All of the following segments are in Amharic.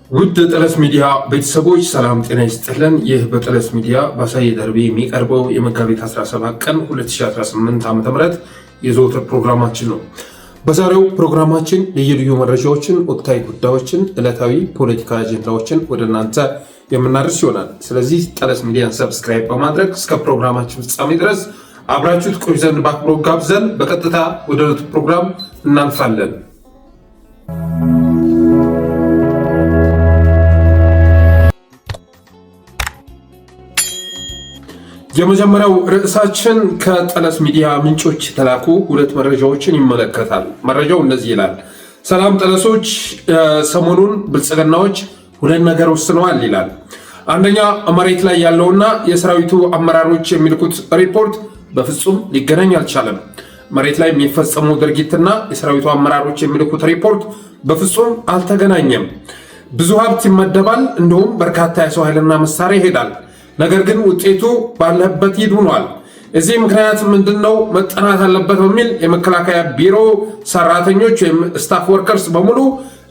ውድ ጠለስ ሚዲያ ቤተሰቦች ሰላም ጤና ይስጥልን። ይህ በጠለስ ሚዲያ ባሳይ ደርቤ የሚቀርበው የመጋቢት 17 ቀን 2018 ዓ.ም የዘወትር ፕሮግራማችን ነው። በዛሬው ፕሮግራማችን ልዩ መረጃዎችን፣ ወቅታዊ ጉዳዮችን፣ ዕለታዊ ፖለቲካ አጀንዳዎችን ወደ እናንተ የምናደርስ ይሆናል። ስለዚህ ጠለስ ሚዲያን ሰብስክራይብ በማድረግ እስከ ፕሮግራማችን ፍጻሜ ድረስ አብራችሁት ቆዩ ዘንድ በአክብሮት ጋብዘን በቀጥታ ወደ ዕለቱ ፕሮግራም እናልፋለን። የመጀመሪያው ርዕሳችን ከጠለስ ሚዲያ ምንጮች የተላኩ ሁለት መረጃዎችን ይመለከታል። መረጃው እንደዚህ ይላል። ሰላም ጠለሶች፣ ሰሞኑን ብልጽግናዎች ሁለት ነገር ወስነዋል ይላል። አንደኛ፣ መሬት ላይ ያለውና የሰራዊቱ አመራሮች የሚልኩት ሪፖርት በፍጹም ሊገናኝ አልቻለም። መሬት ላይ የሚፈጸመው ድርጊትና የሰራዊቱ አመራሮች የሚልኩት ሪፖርት በፍጹም አልተገናኘም። ብዙ ሀብት ይመደባል፣ እንዲሁም በርካታ የሰው ኃይልና መሳሪያ ይሄዳል። ነገር ግን ውጤቱ ባለበት ሂድ ሆኗል። እዚህ ምክንያት ምንድነው መጠናት አለበት በሚል የመከላከያ ቢሮ ሰራተኞች ወይም ስታፍ ወርከርስ በሙሉ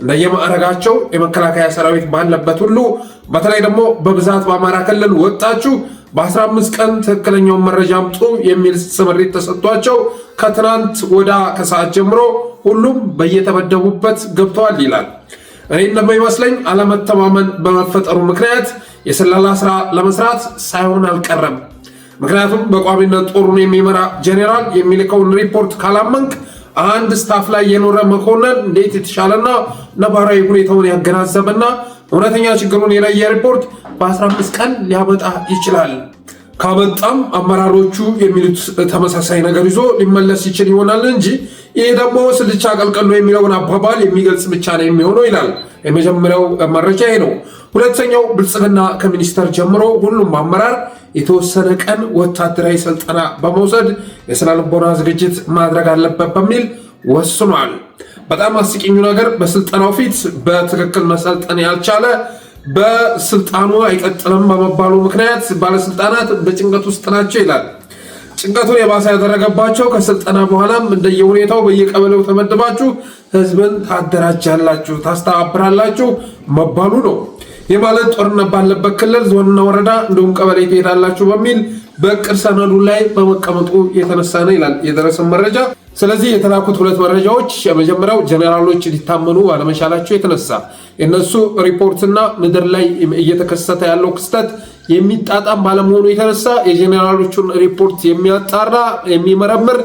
እንደየማዕረጋቸው የመከላከያ ሰራዊት ባለበት ሁሉ በተለይ ደግሞ በብዛት በአማራ ክልል ወጣችሁ በ15 ቀን ትክክለኛውን መረጃ አምጡ የሚል ስምሪት ተሰጥቷቸው ከትናንት ወዳ ከሰዓት ጀምሮ ሁሉም በየተመደቡበት ገብተዋል ይላል። እኔ እንደሚመስለኝ አለመተማመን በመፈጠሩ ምክንያት የስለላ ስራ ለመስራት ሳይሆን አልቀረም። ምክንያቱም በቋሚነት ጦሩን የሚመራ ጄኔራል የሚልከውን ሪፖርት ካላመንክ አንድ ስታፍ ላይ የኖረ መኮንን እንዴት የተሻለና ነባራዊ ሁኔታውን ያገናዘበና እውነተኛ ችግሩን የለየ ሪፖርት በ15 ቀን ሊያመጣ ይችላል? ካመጣም አመራሮቹ የሚሉት ተመሳሳይ ነገር ይዞ ሊመለስ ይችል ይሆናል እንጂ ይሄ ደግሞ ስልቻ ቀልቀሎ የሚለውን አባባል የሚገልጽ ብቻ ነው የሚሆነው ይላል። የመጀመሪያው መረጃ ይሄ ነው። ሁለተኛው ብልጽግና ከሚኒስተር ጀምሮ ሁሉም አመራር የተወሰነ ቀን ወታደራዊ ስልጠና በመውሰድ የስነ ልቦና ዝግጅት ማድረግ አለበት በሚል ወስኗል። በጣም አስቂኙ ነገር በስልጠናው ፊት በትክክል መሰልጠን ያልቻለ በስልጣኑ አይቀጥልም በመባሉ ምክንያት ባለስልጣናት በጭንቀት ውስጥ ናቸው ይላል። ጭንቀቱን የባሰ ያደረገባቸው ከስልጠና በኋላም እንደየሁኔታው በየቀበሌው ተመድባችሁ ህዝብን ታደራጃላችሁ፣ ታስተባብራላችሁ መባሉ ነው። ይህ ማለት ጦርነት ባለበት ክልል ዞንና ወረዳ እንዲሁም ቀበሌ ትሄዳላችሁ በሚል በእቅድ ሰነዱ ላይ በመቀመጡ የተነሳ ነው ይላል የደረሰን መረጃ። ስለዚህ የተላኩት ሁለት መረጃዎች የመጀመሪያው ጀኔራሎች ሊታመኑ ባለመቻላቸው የተነሳ የነሱ ሪፖርትና ምድር ላይ እየተከሰተ ያለው ክስተት የሚጣጣም ባለመሆኑ የተነሳ የጀኔራሎቹን ሪፖርት የሚያጣራ የሚመረምር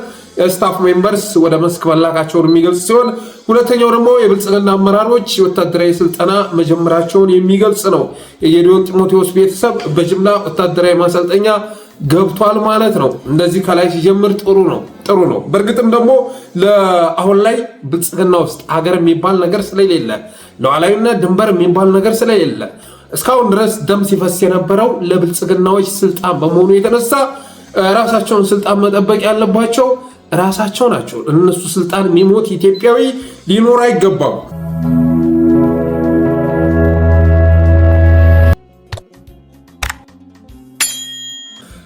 ስታፍ ሜምበርስ ወደ መስክ መላካቸውን የሚገልጽ ሲሆን፣ ሁለተኛው ደግሞ የብልጽግና አመራሮች ወታደራዊ ስልጠና መጀመራቸውን የሚገልጽ ነው። የጌዲዮን ጢሞቴዎስ ቤተሰብ በጅምላ ወታደራዊ ማሰልጠኛ ገብቷል ማለት ነው። እንደዚህ ከላይ ሲጀምር ጥሩ ነው። በእርግጥም ደግሞ አሁን ላይ ብልጽግና ውስጥ ሀገር የሚባል ነገር ስለሌለ፣ ሉዓላዊነት ድንበር የሚባል ነገር ስለሌለ እስካሁን ድረስ ደም ሲፈስ የነበረው ለብልጽግናዎች ስልጣን በመሆኑ የተነሳ ራሳቸውን ስልጣን መጠበቅ ያለባቸው ራሳቸው ናቸው። እነሱ ስልጣን የሚሞት ኢትዮጵያዊ ሊኖር አይገባም።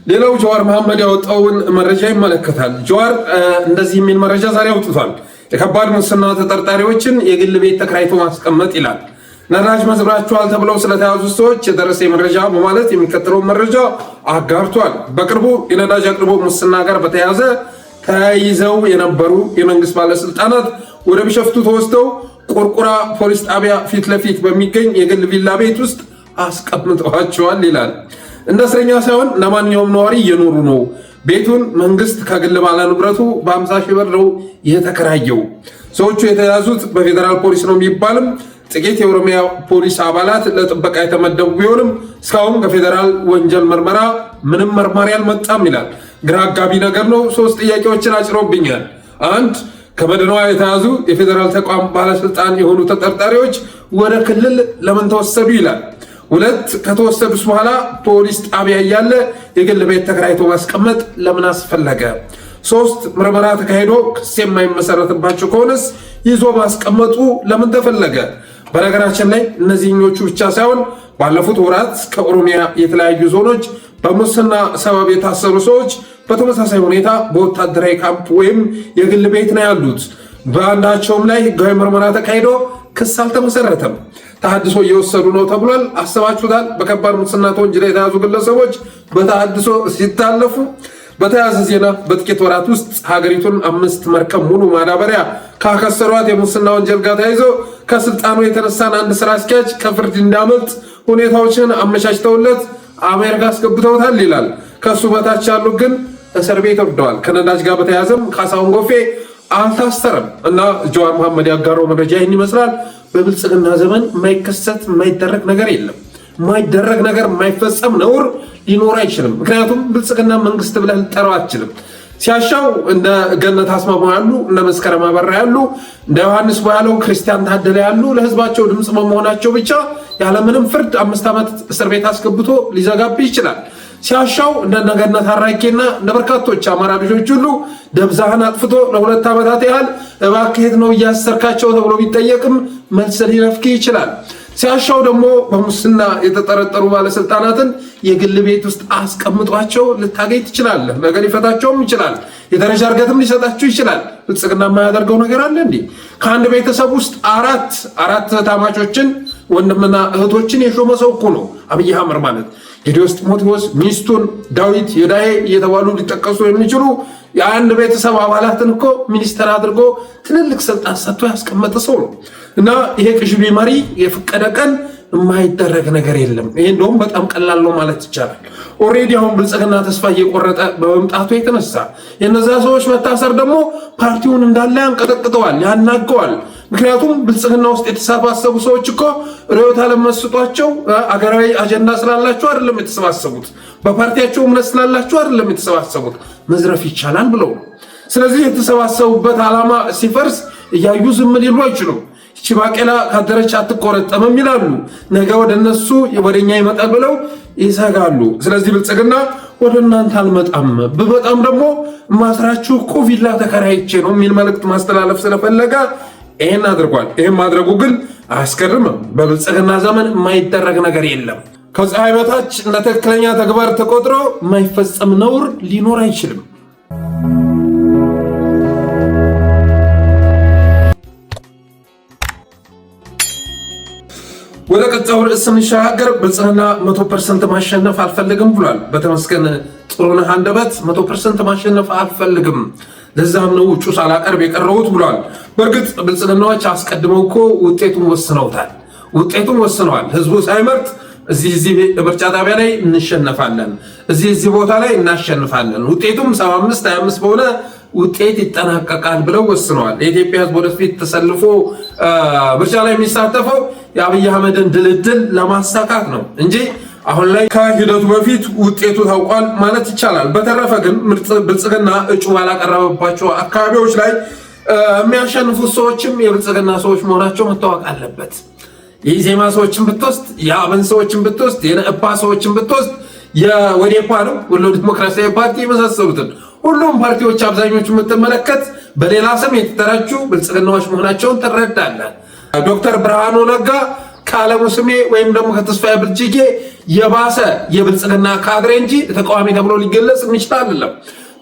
ሌላው ጀዋር መሐመድ ያወጣውን መረጃ ይመለከታል። ጀዋር እንደዚህ የሚል መረጃ ዛሬ አውጥቷል። የከባድ ሙስና ተጠርጣሪዎችን የግል ቤት ተከራይቶ ማስቀመጥ ይላል። ነዳጅ መዝብራቸዋል ተብለው ስለተያዙ ሰዎች የደረሰ መረጃ በማለት የሚከተለውን መረጃ አጋርቷል። በቅርቡ የነዳጅ አቅርቦት ሙስና ጋር በተያያዘ ተይዘው የነበሩ የመንግስት ባለስልጣናት ወደ ቢሸፍቱ ተወስደው ቆርቆራ ፖሊስ ጣቢያ ፊት ለፊት በሚገኝ የግል ቪላ ቤት ውስጥ አስቀምጠዋቸዋል ይላል። እንደ እስረኛ ሳይሆን ለማንኛውም ነዋሪ እየኖሩ ነው። ቤቱን መንግስት ከግል ባለ ንብረቱ በ50 ሺህ ብር ነው የተከራየው። ሰዎቹ የተያዙት በፌዴራል ፖሊስ ነው የሚባልም ጥቂት የኦሮሚያ ፖሊስ አባላት ለጥበቃ የተመደቡ ቢሆንም እስካሁን ከፌዴራል ወንጀል ምርመራ ምንም መርማሪ አልመጣም ይላል። ግራ አጋቢ ነገር ነው። 3 ጥያቄዎችን አጭሮብኛል። 1 ከመዲናዋ የተያዙ የፌዴራል ተቋም ባለስልጣን የሆኑ ተጠርጣሪዎች ወደ ክልል ለምን ተወሰዱ ይላል። 2 ከተወሰዱስ በኋላ ፖሊስ ጣቢያ እያለ የግል ቤት ተከራይቶ ማስቀመጥ ለምን አስፈለገ? 3 ምርመራ ተካሂዶ ክስ የማይመሰረትባቸው ከሆነስ ይዞ ማስቀመጡ ለምን ተፈለገ? በነገራችን ላይ እነዚህኞቹ ብቻ ሳይሆን ባለፉት ወራት ከኦሮሚያ የተለያዩ ዞኖች በሙስና ሰበብ የታሰሩ ሰዎች በተመሳሳይ ሁኔታ በወታደራዊ ካምፕ ወይም የግል ቤት ነው ያሉት። በአንዳቸውም ላይ ህጋዊ ምርመራ ተካሂዶ ክስ አልተመሰረተም። ተሐድሶ እየወሰዱ ነው ተብሏል። አስባችሁታል? በከባድ ሙስና ተወንጅለው የተያዙ ግለሰቦች በተሐድሶ ሲታለፉ። በተያያዘ ዜና በጥቂት ወራት ውስጥ ሀገሪቱን 5 መርከብ ሙሉ ማዳበሪያ ካከሰሯት የሙስና ወንጀል ጋር ተያይዞ ከስልጣኑ የተነሳን አንድ ስራ አስኪያጅ ከፍርድ እንዳመልጥ ሁኔታዎችን አመቻችተውለት አሜሪካ አስገብተውታል ይላል። ከሱ በታች ያሉ ግን እስር ቤት ወርደዋል። ከነዳጅ ጋር በተያያዘም ካሳሁን ጎፌ አልታሰረም እና ጀዋር መሐመድ ያጋራው መረጃ ይህን ይመስላል። በብልጽግና ዘመን የማይከሰት የማይደረግ ነገር የለም። የማይደረግ ነገር የማይፈጸም ነውር ሊኖር አይችልም። ምክንያቱም ብልጽግና መንግስት ብለህ ልጠራው አትችልም። ሲያሻው እንደ ገነት አስማማው ያሉ፣ እንደ መስከረም አበራ ያሉ፣ እንደ ዮሐንስ ቦያለው፣ ክርስቲያን ታደለ ያሉ ለህዝባቸው ድምፅ በመሆናቸው ብቻ ያለምንም ፍርድ 5 ዓመት እስር ቤት አስገብቶ ሊዘጋብ ይችላል። ሲያሻው እንደ ገነት አራጌና እንደ በርካቶች አማራ ልጆች ሁሉ ደብዛህን አጥፍቶ ለ2 ዓመታት ያህል እባክህ ነው እያሰርካቸው ተብሎ ቢጠየቅም መልስ ሊነፍክ ይችላል። ሲያሻው ደግሞ በሙስና የተጠረጠሩ ባለስልጣናትን የግል ቤት ውስጥ አስቀምጧቸው ልታገኝ ትችላለህ። ነገር ሊፈታቸውም ይችላል። የደረጃ እርገትም ሊሰጣቸው ይችላል። ብልጽግና የማያደርገው ነገር አለ እንዴ? ከአንድ ቤተሰብ ውስጥ አራት ታማቾችን ወንድምና እህቶችን የሾመ ሰው እኮ ነው አብይ አህመድ ማለት። ጌዲዮስ ጢሞቴዎስ፣ ሚስቱን ዳዊት፣ የዳሄ እየተባሉ ሊጠቀሱ የሚችሉ የአንድ ቤተሰብ አባላትን እኮ ሚኒስተር አድርጎ ትልልቅ ስልጣን ሰጥቶ ያስቀመጠ ሰው ነው። እና ይሄ ቅዥቢ መሪ የፈቀደ ቀን የማይደረግ ነገር የለም። ይሄ እንደውም በጣም ቀላል ነው ማለት ይቻላል። ኦልሬዲ አሁን ብልጽግና ተስፋ እየቆረጠ በመምጣቱ የተነሳ የነዛ ሰዎች መታሰር ደግሞ ፓርቲውን እንዳለ ያንቀጠቅጠዋል፣ ያናገዋል። ምክንያቱም ብልጽግና ውስጥ የተሰባሰቡ ሰዎች እኮ ርዕዮተ ዓለም መስጧቸው አገራዊ አጀንዳ ስላላቸው አይደለም የተሰባሰቡት፣ በፓርቲያቸው እምነት ስላላቸው አይደለም የተሰባሰቡት፣ መዝረፍ ይቻላል ብለው። ስለዚህ የተሰባሰቡበት ዓላማ ሲፈርስ እያዩ ዝም ሊሉ አይችሉም። እቺ ባቄላ ካደረች አትቆረጠምም ይላሉ። ነገ ወደ እነሱ ወደኛ ይመጣል ብለው ይሰጋሉ። ስለዚህ ብልጽግና ወደ እናንተ አልመጣም፣ ብመጣም ደግሞ ማስራችሁ እኮ ቪላ ተከራይቼ ነው የሚል መልእክት ማስተላለፍ ስለፈለገ ይሄን አድርጓል። ይሄን ማድረጉ ግን አያስገርምም። በብልጽግና ዘመን የማይደረግ ነገር የለም። ከፀሐይ በታች እንደ ትክክለኛ ተግባር ተቆጥሮ የማይፈጸም ነውር ሊኖር አይችልም። ወደ ቀጣዩ ርዕስ ስንሻገር ብልጽግና 100% ማሸነፍ አልፈልግም ብሏል። በተመስገን ጥሩነህ አንደበት 100% ማሸነፍ አልፈልግም፣ ለዛም ነው ውጩ ሳላቀርብ የቀረሁት ብሏል። በእርግጥ ብልጽግናዎች አስቀድመው እኮ ውጤቱን ወስነዋል። ህዝቡ ሳይመርጥ እዚህ ምርጫ ጣቢያ ላይ እንሸነፋለን፣ እዚህ ቦታ ላይ እናሸንፋለን፣ ውጤቱም 75-25 በሆነ ውጤት ይጠናቀቃል ብለው ወስነዋል። የኢትዮጵያ ህዝብ ወደፊት ተሰልፎ ምርጫ ላይ የሚሳተፈው የአብይ አህመድን ድልድል ለማሳካት ነው እንጂ አሁን ላይ ከሂደቱ በፊት ውጤቱ ታውቋል ማለት ይቻላል። በተረፈ ግን ብልጽግና እጩ ባላቀረበባቸው አካባቢዎች ላይ የሚያሸንፉት ሰዎችም የብልጽግና ሰዎች መሆናቸው መታወቅ አለበት። የኢዜማ ሰዎችን ብትወስድ፣ የአብን ሰዎችን ብትወስድ፣ የነእፓ ሰዎችን ብትወስድ፣ የወዴፓ ነው ወሎ ዲሞክራሲያዊ ፓርቲ የመሳሰሉትን ሁሉም ፓርቲዎች አብዛኞቹ የምትመለከት በሌላ ስም የተደራጁ ብልጽግናዎች መሆናቸውን ትረዳለህ። ዶክተር ብርሃኑ ነጋ ከዓለሙ ስሜ ወይም ደግሞ ከተስፋዬ ብልጅጌ የባሰ የብልጽግና ካድሬ እንጂ ተቃዋሚ ተብሎ ሊገለጽ የሚችል አይደለም።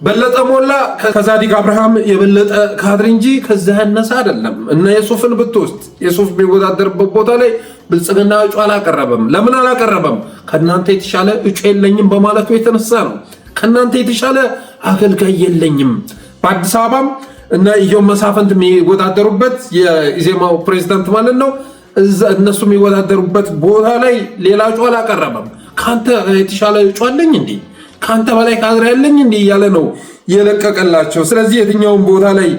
በለጠ ሞላ ከዛዲግ አብርሃም የበለጠ ካድሬ እንጂ ከዛ ያነሰ አይደለም። እና የሱፍን ብትወስድ የሱፍ የሚወዳደርበት ቦታ ላይ ብልጽግና እጩ አላቀረበም። ለምን አላቀረበም? ከእናንተ የተሻለ እጩ የለኝም በማለቱ የተነሳ ነው። ከእናንተ የተሻለ አገልጋይ የለኝም። በአዲስ አበባም እና ኢዮብ መሳፍንት የሚወዳደሩበት የኢዜማው ፕሬዝዳንት ማለት ነው፣ እነሱ የሚወዳደሩበት ቦታ ላይ ሌላ እጩ አላቀረበም። ከአንተ የተሻለ እጩ አለኝ እንዴ? ከአንተ በላይ ካድሬ ያለኝ እንዴ? እያለ ነው የለቀቀላቸው። ስለዚህ የትኛውን ቦታ ላይ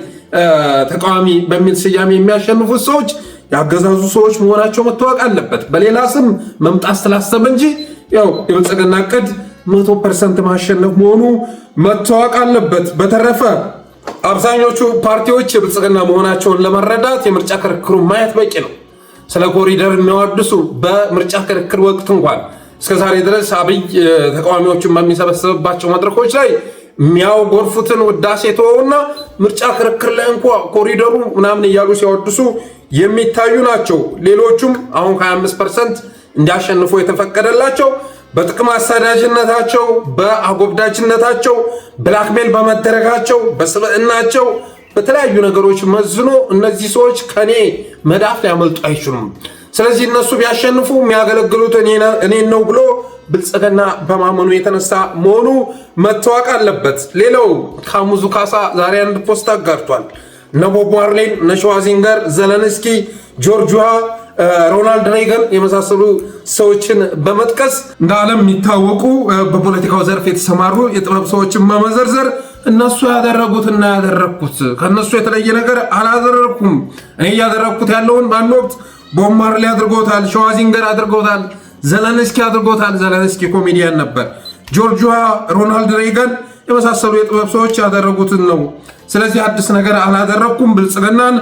ተቃዋሚ በሚል ስያሜ የሚያሸንፉት ሰዎች ያገዛዙ ሰዎች መሆናቸው መታወቅ አለበት። በሌላ ስም መምጣት ስላሰበ እንጂ ያው የብልጽግና ዕቅድ 100% ማሸነፍ መሆኑ መታወቅ አለበት። በተረፈ አብዛኞቹ ፓርቲዎች የብልጽግና መሆናቸውን ለመረዳት የምርጫ ክርክሩን ማየት በቂ ነው። ስለ ኮሪደር የሚያወድሱ በምርጫ ክርክር ወቅት እንኳን እስከዛሬ ድረስ አብይ ተቃዋሚዎችን በሚሰበሰብባቸው መድረኮች ላይ የሚያጎርፉትን ውዳሴ ተወውና ምርጫ ክርክር ላይ እንኳ ኮሪደሩ ምናምን እያሉ ሲያወድሱ የሚታዩ ናቸው። ሌሎቹም አሁን 25% እንዲያሸንፉ የተፈቀደላቸው በጥቅም አሳዳጅነታቸው፣ በአጎብዳጅነታቸው፣ ብላክሜል በመደረጋቸው፣ በስብዕናቸው በተለያዩ ነገሮች መዝኖ እነዚህ ሰዎች ከኔ መዳፍ ሊያመልጡ አይችሉም። ስለዚህ እነሱ ቢያሸንፉ የሚያገለግሉት እኔን ነው ብሎ ብልጽግና በማመኑ የተነሳ መሆኑ መታወቅ አለበት። ሌላው ካሙዙ ካሳ ዛሬ አንድ ፖስት አጋርቷል። እነ ቦብ ማርሌን፣ እነ ሸዋዚንገር፣ ዘለንስኪ፣ ጆርጅ ውሃ፣ ሮናልድ ሬገን የመሳሰሉ ሰዎችን በመጥቀስ እንደ ዓለም የሚታወቁ በፖለቲካው ዘርፍ የተሰማሩ የጥበብ ሰዎችን በመዘርዘር እነሱ ያደረጉትና ያደረግኩት ከእነሱ የተለየ ነገር አላደረግኩም፣ እኔ እያደረግኩት ያለውን በአንድ ወቅት ቦብ ማርሌ አድርጎታል፣ ሸዋዚንገር አድርጎታል፣ ዘለንስኪ አድርጎታል። ዘለንስኪ ኮሜዲያን ነበር። ጆርጅ ውሃ፣ ሮናልድ ሬገን የመሳሰሉ የጥበብ ሰዎች ያደረጉትን ነው። ስለዚህ አዲስ ነገር አላደረግኩም፣ ብልጽግናን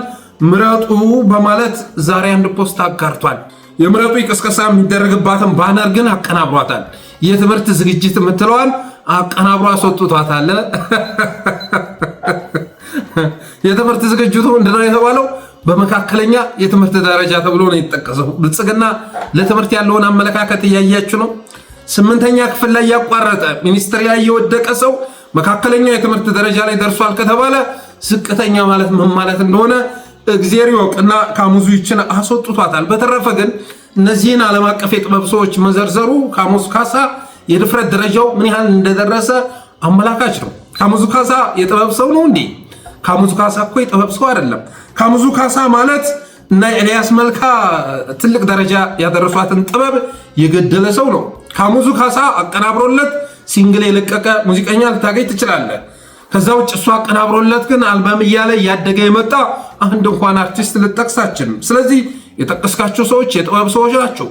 ምረጡ በማለት ዛሬ አንድ ፖስት አጋርቷል። የምረጡ ቅስቀሳ የሚደረግባትን ባነር ግን አቀናብሯታል። የትምህርት ዝግጅት የምትለዋን አቀናብሮ አስወጥቷታል። የትምህርት ዝግጅቱ ምንድነው የተባለው? በመካከለኛ የትምህርት ደረጃ ተብሎ ነው የተጠቀሰው። ብልጽግና ለትምህርት ያለውን አመለካከት እያያችሁ ነው። 8ኛ ክፍል ላይ ያቋረጠ ሚኒስትር ላይ የወደቀ ሰው መካከለኛ የትምህርት ደረጃ ላይ ደርሷል ከተባለ ዝቅተኛ ማለት ምን ማለት እንደሆነ እግዚአብሔር ይወቅና ካሙዙ ይችን አስወጥቷታል። በተረፈ ግን እነዚህን ዓለም አቀፍ የጥበብ ሰዎች መዘርዘሩ ካሙዙ ካሳ የድፍረት ደረጃው ምን ያህል እንደደረሰ አመላካች ነው። ካሙዙ ካሳ የጥበብ ሰው ነው እንዴ? ካሙዙ ካሳ እኮ የጥበብ ሰው አይደለም። ካሙዙ ካሳ ማለት እና ኤልያስ መልካ ትልቅ ደረጃ ያደረሷትን ጥበብ የገደለ ሰው ነው። ካሙዙ ካሳ አቀናብሮለት ሲንግል የለቀቀ ሙዚቀኛ ልታገኝ ትችላለህ። ከዛ ውጭ እሱ አቀናብሮለት ግን አልበም እያለ እያደገ የመጣ አንድ እንኳን አርቲስት ልጠቅሳችንም። ስለዚህ የጠቀስካቸው ሰዎች የጥበብ ሰዎች ናቸው።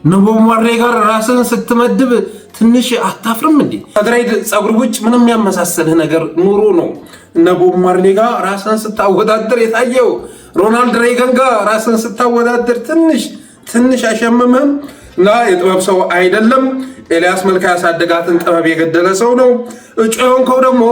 እነ ቦብ ማርሌ ጋር ራስን ስትመድብ ትንሽ አታፍርም እንዴ? ከድሬድ ፀጉር ውጭ ምንም ያመሳሰልህ ነገር ኑሮ ነው እነ ቦብ ማርሌ ጋር ራስን ስታወዳደር የታየው። ሮናልድ ሬገን ጋር ራስን ስታወዳደር ትንሽ አይሸምምህም? እና የጥበብ ሰው አይደለም። ኤልያስ መልካ ያሳደጋትን ጥበብ የገደለ ሰው ነው። እጩ የሆንከው ደግሞ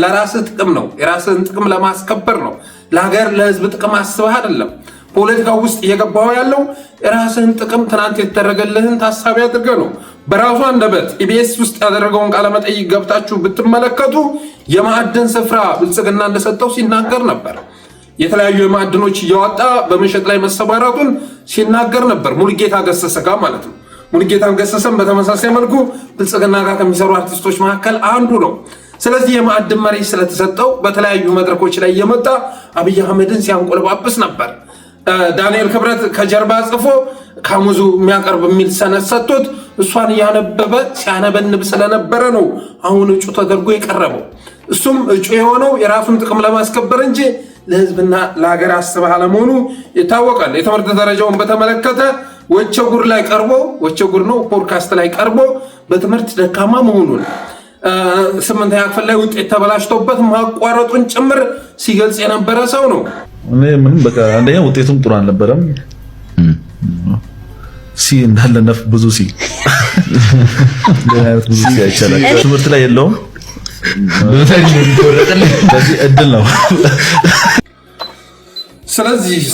ለራስህ ጥቅም ነው። የራስህን ጥቅም ለማስከበር ነው። ለሀገር ለህዝብ ጥቅም አስበህ አይደለም። ፖለቲካው ውስጥ እየገባው ያለው የራስህን ጥቅም ትናንት የተደረገልህን ታሳቢ አድርገህ ነው። በራሱ አንደበት ኢቢኤስ ውስጥ ያደረገውን ቃለመጠይቅ ገብታችሁ ብትመለከቱ የማዕድን ስፍራ ብልጽግና እንደሰጠው ሲናገር ነበር። የተለያዩ የማዕድኖች እያወጣ በመሸጥ ላይ መሰማራቱን ሲናገር ነበር። ሙሉጌታ ገሰሰ ጋር ማለት ነው። ሙሉጌታ ገሰሰም በተመሳሳይ መልኩ ብልጽግና ጋር ከሚሰሩ አርቲስቶች መካከል አንዱ ነው። ስለዚህ የማዕድን መሬት ስለተሰጠው በተለያዩ መድረኮች ላይ እየመጣ አብይ አህመድን ሲያንቆለባብስ ነበር። ዳንኤል ክብረት ከጀርባ ጽፎ ካሙዙ የሚያቀርብ የሚል ሰነድ ሰጥቶት እሷን እያነበበ ሲያነበንብ ስለነበረ ነው አሁን እጩ ተደርጎ የቀረበው። እሱም እጩ የሆነው የራሱን ጥቅም ለማስከበር እንጂ ለህዝብና ለሀገር አስበህ አለመሆኑ ይታወቃል። የትምህርት ደረጃውን በተመለከተ ወቸጉር ላይ ቀርቦ ወቸጉር ነው ፖድካስት ላይ ቀርቦ በትምህርት ደካማ መሆኑን 8ኛ ክፍል ላይ ውጤት ተበላሽቶበት ማቋረጡን ጭምር ሲገልጽ የነበረ ሰው ነው። ምንም በቃ አንደኛ ውጤቱም ጥሩ አልነበረም። ሲ እንዳለነፍ ብዙ ሲ አይቻልም። ትምህርት ላይ የለውም። በዚህ እድል ነው።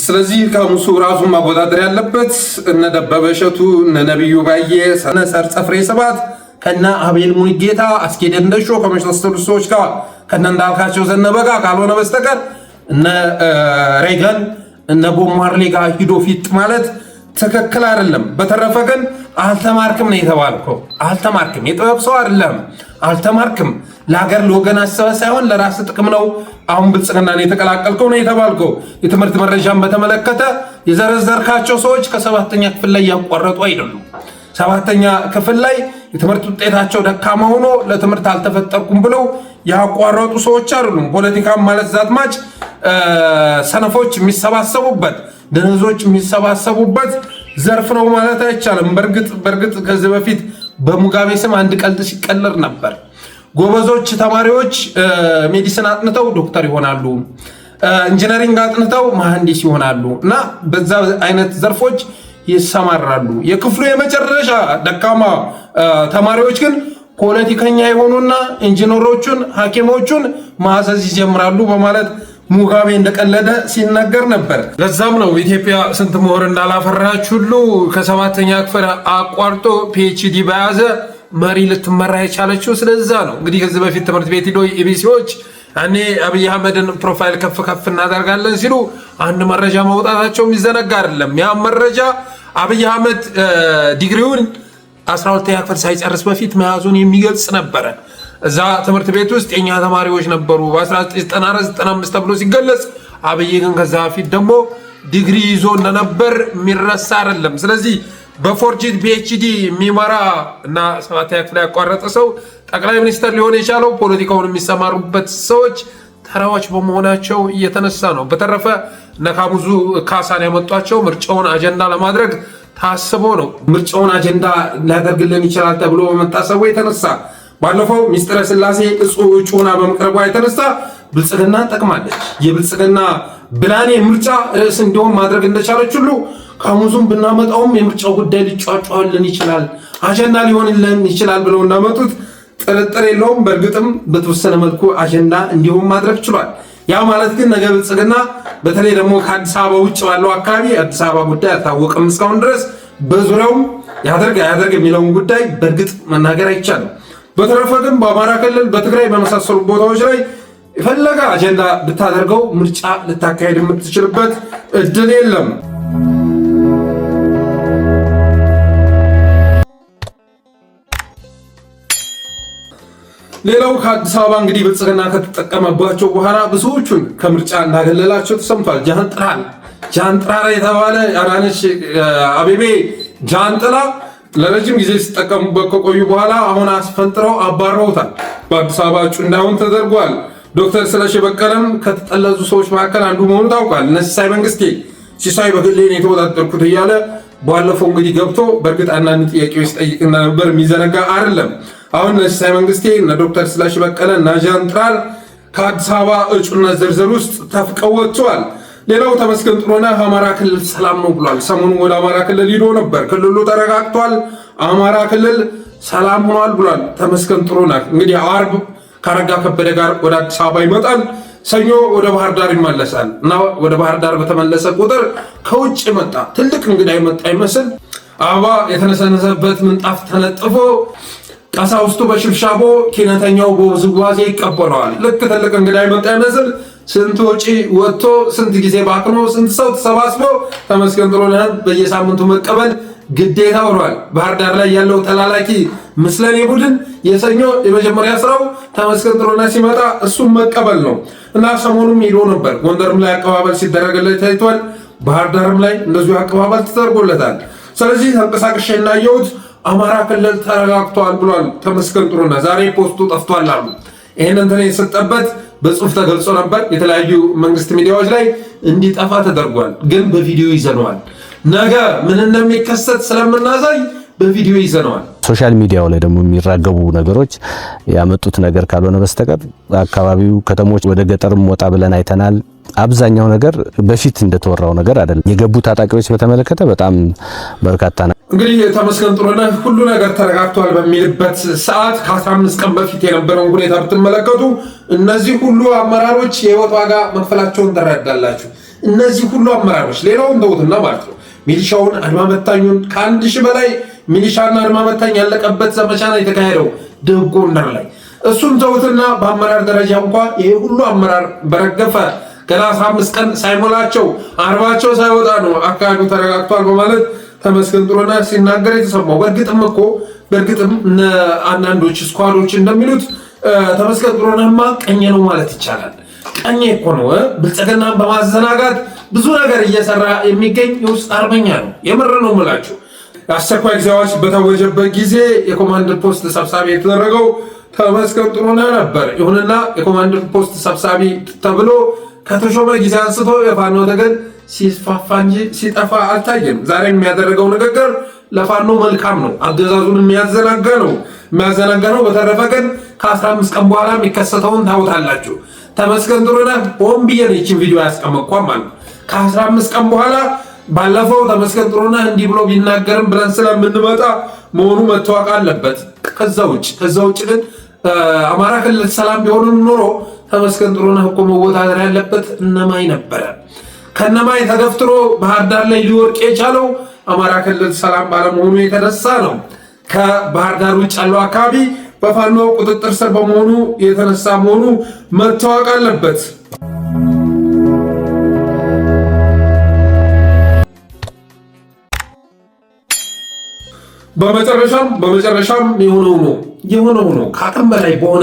ስለዚህ ካሙሱ ራሱን ማወዳደር ያለበት እነ ደበበ እሸቱ፣ እነ ነብዩ ባዬ፣ እነ ሰርጸ ፍሬ ስብሐት ከነ አቤል ሙሉጌታ፣ አስኬ ደንደሾ ከመሳሰሉ ሰዎች ጋር ከነ እንዳልካቸው ዘነበ ጋር ካልሆነ በስተቀር እነ ሬገን እነ ቦብ ማርሌ ጋር ሂዶ ፊት ማለት ትክክል አይደለም። በተረፈ ግን አልተማርክም ነው የተባልከው። አልተማርክም፣ የጥበብ ሰው አይደለም። አልተማርክም፣ ለሀገር ለወገን አሰበ ሳይሆን ለራስ ጥቅም ነው አሁን ብልጽግናን የተቀላቀልከው ነው የተባልከው። የትምህርት መረጃን በተመለከተ የዘረዘርካቸው ሰዎች ከ7ኛ ክፍል ላይ ያቋረጡ አይደሉም። 7ኛ ክፍል ላይ የትምህርት ውጤታቸው ደካማ ሆኖ ለትምህርት አልተፈጠርኩም ብለው ያቋረጡ ሰዎች አይደሉም። ፖለቲካም ማለት ዛትማች ሰነፎች የሚሰባሰቡበት ደነዞች የሚሰባሰቡበት ዘርፍ ነው ማለት አይቻልም። በእርግጥ ከዚህ በፊት በሙጋቤ ስም አንድ ቀልድ ሲቀለር ነበር። ጎበዞች ተማሪዎች ሜዲሲን አጥንተው ዶክተር ይሆናሉ፣ ኢንጂነሪንግ አጥንተው መሐንዲስ ይሆናሉ እና በዛ አይነት ዘርፎች ይሰማራሉ። የክፍሉ የመጨረሻ ደካማ ተማሪዎች ግን ፖለቲከኛ የሆኑና ኢንጂነሮቹን ሐኪሞቹን ማዘዝ ይጀምራሉ በማለት ሙጋቤ እንደቀለደ ሲናገር ነበር። ለዛም ነው ኢትዮጵያ ስንት ምሁር እንዳላፈራች ሁሉ ከ7ኛ ክፍል አቋርጦ ፒኤችዲ በያዘ መሪ ልትመራ የቻለችው። ስለዛ ነው እንግዲህ ከዚህ በፊት ትምህርት ቤት ሄዶ ኢቢሲዎች እኔ አብይ አህመድን ፕሮፋይል ከፍ እናደርጋለን ሲሉ አንድ መረጃ ማውጣታቸው የሚዘነጋ አይደለም። ያ መረጃ አብይ አህመድ ዲግሪውን 12ኛ ክፍል ሳይጨርስ በፊት መያዙን የሚገልጽ ነበረ። እዛ ትምህርት ቤት ውስጥ የኛ ተማሪዎች ነበሩ በ1994-95 ተብሎ ሲገለጽ፣ አብይ ግን ከዛ በፊት ደግሞ ዲግሪ ይዞ እንደነበር የሚረሳ አይደለም። ስለዚህ በፎርጂድ ፒኤችዲ የሚመራ እና 7ኛ ክፍል ያቋረጠ ሰው ጠቅላይ ሚኒስትር ሊሆን የቻለው ፖለቲካውን የሚሰማሩበት ሰዎች ተራዎች በመሆናቸው እየተነሳ ነው። በተረፈ ነካሙዙ ካሳን ያመጧቸው ምርጫውን አጀንዳ ለማድረግ ታስቦ ነው። ምርጫውን አጀንዳ ሊያደርግልን ይችላል ተብሎ በመታሰቡ የተነሳ ባለፈው ሚስጥረ ስላሴ እጩ ሆና በመቅረቧ የተነሳ ብልጽግና ጠቅማለች። የብልጽግና ብላኔ ምርጫ ርዕስ እንዲሆን ማድረግ እንደቻለች ሁሉ ካሙዙን ብናመጣውም የምርጫው ጉዳይ ሊጫጫዋልን ይችላል፣ አጀንዳ ሊሆንልን ይችላል ብለው እንዳመጡት ጥርጥር የለውም። በእርግጥም በተወሰነ መልኩ አጀንዳ እንዲሆን ማድረግ ችሏል። ያ ማለት ግን ነገ ብልጽግና በተለይ ደግሞ ከአዲስ አበባ ውጭ ባለው አካባቢ አዲስ አበባ ጉዳይ አልታወቀም እስካሁን ድረስ፣ በዙሪያውም ያደርግ የሚለውን ጉዳይ በእርግጥ መናገር አይቻልም። በተረፈ ግን በአማራ ክልል፣ በትግራይ በመሳሰሉ ቦታዎች ላይ የፈለገ አጀንዳ ብታደርገው ምርጫ ልታካሄድ የምትችልበት እድል የለም። ሌላው ከአዲስ አበባ እንግዲህ ብልጽግና ከተጠቀመባቸው በኋላ ብዙዎቹን ከምርጫ እንዳገለላቸው ተሰምቷል። ጃንጥራ የተባለ አዳነች አቤቤ ጃንጥላ ለረጅም ጊዜ ሲጠቀሙበት ከቆዩ በኋላ አሁን አስፈንጥረው አባረውታል። በአዲስ አበባ እጩ እንዳይሆን ተደርጓል። ዶክተር ስለሺ በቀለም ከተጠለዙ ሰዎች መካከል አንዱ መሆኑ ታውቋል። ሲሳይ መንግስቴ ሲሳይ በግሌን የተወዳደርኩት እያለ ባለፈው እንግዲህ ገብቶ በእርግጥ አንዳንድ ጥያቄዎች ጠይቅ እንደነበር የሚዘነጋ አይደለም። አሁን ሲሳይ መንግስቴ እነ ዶክተር ስለሺ በቀለ እና ጃንጥራር ከአዲስ አበባ እጩነት ዝርዝር ውስጥ ተፍቀው ወጥተዋል። ሌላው ተመስገን ጥሩነህ አማራ ክልል ሰላም ነው ብሏል። ሰሞኑን ወደ አማራ ክልል ሂዶ ነበር። ክልሉ ተረጋግቷል፣ አማራ ክልል ሰላም ሆኗል ብሏል ተመስገን ጥሩነህ። እንግዲህ አርብ ከአረጋ ከበደ ጋር ወደ አዲስ አበባ ይመጣል። ሰኞ ወደ ባህር ዳር ይመለሳል እና ወደ ባህር ዳር በተመለሰ ቁጥር ከውጭ መጣ ትልቅ እንግዳ ይመጣ ይመስል አበባ የተነሰነሰበት ምንጣፍ ተነጥፎ ቀሳውስቱ በሽብሻቦ ኪነተኛው በውዝዋዜ ይቀበለዋል። ልክ ትልቅ እንግዳ ይመጣ ይመስል ስንት ወጪ ወጥቶ ስንት ጊዜ ባክኖ ስንት ሰው ተሰባስቦ ተመስገን ጥሩነህን በየሳምንቱ መቀበል ግዴታ ሆኗል። ባህር ዳር ላይ ያለው ተላላኪ ምስለኔ ቡድን የሰኞ የመጀመሪያ ስራው ተመስገን ጥሩነህ ሲመጣ እሱም መቀበል ነው እና ሰሞኑም ሄዶ ነበር። ጎንደርም ላይ አቀባበል ሲደረግለት ታይቷል። ባህር ዳርም ላይ እንደዚሁ አቀባበል ተደርጎለታል። ስለዚህ ተንቀሳቅሼ እናየሁት አማራ ክልል ተረጋግቷል ብሏል ተመስገን ጥሩነህ። ዛሬ ፖስቱ ጠፍቷል አሉ። ይሄን እንትን የሰጠበት በጽሁፍ ተገልጾ ነበር። የተለያዩ መንግስት ሚዲያዎች ላይ እንዲጠፋ ተደርጓል። ግን በቪዲዮ ይዘነዋል። ነገ ምን እንደሚከሰት ስለምናሳይ በቪዲዮ ይዘነዋል። ሶሻል ሚዲያው ላይ ደግሞ የሚራገቡ ነገሮች ያመጡት ነገር ካልሆነ በስተቀር አካባቢው ከተሞች ወደ ገጠርም ወጣ ብለን አይተናል። አብዛኛው ነገር በፊት እንደተወራው ነገር አይደለም። የገቡ ታጣቂዎች በተመለከተ በጣም በርካታ ነው። እንግዲህ ተመስገን ጥሩነህ ሁሉ ነገር ተረጋግቷል በሚልበት ሰዓት ከ15 ቀን በፊት የነበረውን ሁኔታ ብትመለከቱ እነዚህ ሁሉ አመራሮች የህይወት ዋጋ መክፈላቸውን ትረዳላችሁ። እነዚህ ሁሉ አመራሮች ሌላውን ተውትና ማለት ነው ሚሊሻውን፣ አድማ በታኙን ከ1 ሺህ በላይ ሚሊሻና አድማ በታኝ ያለቀበት ዘመቻ ነው የተካሄደው ደቡብ ጎንደር ላይ። እሱም ተውትና በአመራር ደረጃ እንኳ ይሄ ሁሉ አመራር በረገፈ ገና 15 ቀን ሳይሞላቸው 40ቸው ሳይወጣ ነው አካባቢው ተረጋግቷል በማለት ተመስገን ጥሩነህ ሲናገር የተሰማው። በእርግጥም አንዳንዶች ስኳዶች እንደሚሉት ተመስገን ጥሩነህማ ቀኝ ነው ማለት ይቻላል። ቀኝ እኮ ነው። ብልጽግናን በማዘናጋት ብዙ ነገር እየሰራ የሚገኝ የውስጥ አርበኛ ነው። የምር ነው የምላችሁ። አስቸኳይ ጊዜ አዋጅ በታወጀበት ጊዜ የኮማንድ ፖስት ሰብሳቢ የተደረገው ተመስገን ጥሩነህ ነበር። ይሁንና የኮማንድ ፖስት ሰብሳቢ ተብሎ ከተሾመ ጊዜ አንስቶ የፋኖ ትግል ሲስፋፋ እንጂ ሲጠፋ አልታየም። ዛሬ የሚያደርገው ንግግር ለፋኖ መልካም ነው። አገዛዙን የሚያዘናጋ ነው። በተረፈ ግን ከ15 ቀን በኋላ የሚከሰተውን ታውታላችሁ። ተመስገን ጥሩነህ ሆን ብዬ ነው ይህችን ቪዲዮ ያስቀመጥኳት ማለት ነው። ከ15 ቀን በኋላ ባለፈው ተመስገን ጥሩነህ እንዲህ ብሎ ቢናገርም ብለን ስለምንመጣ መሆኑ መታወቅ አለበት። ከዛ ውጭ ግን አማራ ክልል ሰላም ቢሆንም ኖሮ ተመስገን ጥሩነህ እኮ መወዳደር ያለበት እነማይ ነበረ። ከነማይ ተገፍትሮ ባህር ዳር ላይ ሊወርቅ የቻለው አማራ ክልል ሰላም ባለመሆኑ የተነሳ ነው። ከባህር ዳር ውጭ ያለው አካባቢ በፋኖ ቁጥጥር ስር በመሆኑ የተነሳ መሆኑ መታወቅ አለበት። በመጨረሻም የሆነው ነው ከአቅም በላይ በሆነ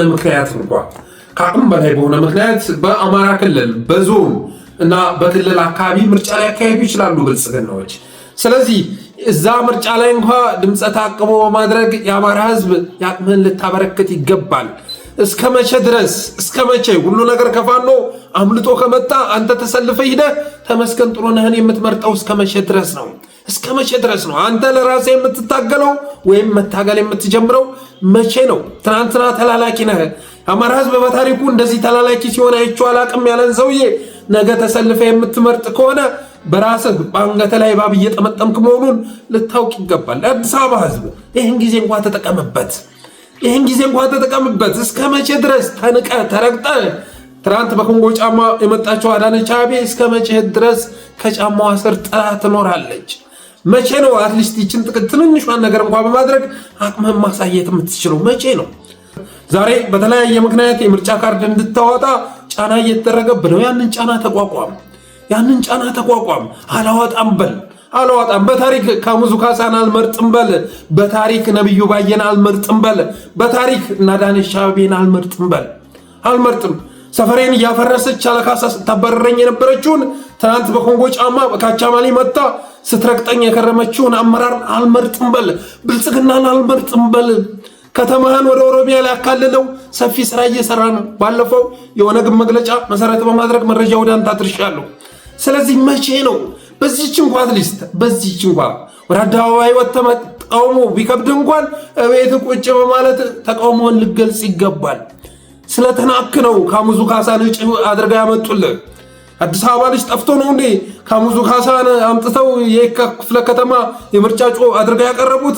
ምክንያት በአማራ ክልል በዞን እና በክልል አካባቢ ምርጫ ላይ ያካሄዱ ይችላሉ ብልጽግናዎች። ስለዚህ እዛ ምርጫ ላይ እንኳ ድምፀ ተአቅቦ በማድረግ የአማራ ህዝብ ያቅምህን ልታበረክት ይገባል። እስከ መቼ ሁሉ ነገር ከፋኖ አምልጦ ከመጣ አንተ ተሰልፈ ሂደህ ተመስገን ጥሩነህን የምትመርጠው እስከ መቼ ድረስ ነው? አንተ ለራስህ የምትታገለው ወይም መታገል የምትጀምረው መቼ ነው? ትናንትና ተላላኪ ነህ። አማራ ህዝብ በታሪኩ እንደዚህ ተላላኪ ሲሆን አይቼው አላቅም ያለን ሰውዬ ነገ ተሰልፈ የምትመርጥ ከሆነ በራስህ በአንገተ ላይ እባብ እየጠመጠምክ መሆኑን ልታውቅ ይገባል። አዲስ አበባ ህዝብ ይህን ጊዜ እንኳን ተጠቀምበት። እስከ መቼ ድረስ ተንቀህ ተረግጠህ ትናንት በኮንጎ ጫማ የመጣቸው አዳነች አቤቤ እስከ መቼ ድረስ ከጫማዋ ስር ጥላ ትኖራለች? መቼ ነው አትሊስት ይችን ትንሿን ነገር እንኳን በማድረግ አቅምህን ማሳየት የምትችለው መቼ ነው? ዛሬ በተለያየ ምክንያት የምርጫ ካርድ እንድታወጣ ጫና እየተደረገብህ ነው። ያንን ጫና ተቋቋም። አላወጣም። በታሪክ ካሙዙ ካሳን አልመርጥም በል። በታሪክ ነብዩ ባየን አልመርጥም በል። በታሪክ አዳነች አቤቤን አልመርጥም። ሰፈሬን እያፈረሰች አለካሳ ስታበረረኝ የነበረችውን ትናንት በኮንጎ ጫማ በካቻማሊ መጣ ስትረግጠኝ የከረመችውን አመራር አልመርጥም በል። ብልጽግናን አልመርጥም በል። ከተማህን ወደ ኦሮሚያ ላይ አካልለው ሰፊ ስራ እየሰራ ነው። ባለፈው የኦነግን መግለጫ መሰረት በማድረግ መረጃ ወደ አንተ አድርሻለሁ። ስለዚህ መቼ ነው በዚህች እንኳን ወደ አደባባይ ወጥተህ ተቃውሞ ቢከብድ እንኳን እቤት ቁጭ በማለት ተቃውሞን ልገልጽ ይገባል። ስለተናክ ነው ካሙዙ ካሳን እጭ አድርጋ ያመጡልህ። አዲስ አበባ ልጅ ጠፍቶ ነው እንዴ ካሙዙ ካሳን አምጥተው የካ ክፍለ ከተማ የምርጫ ጮ አድርጋ ያቀረቡት?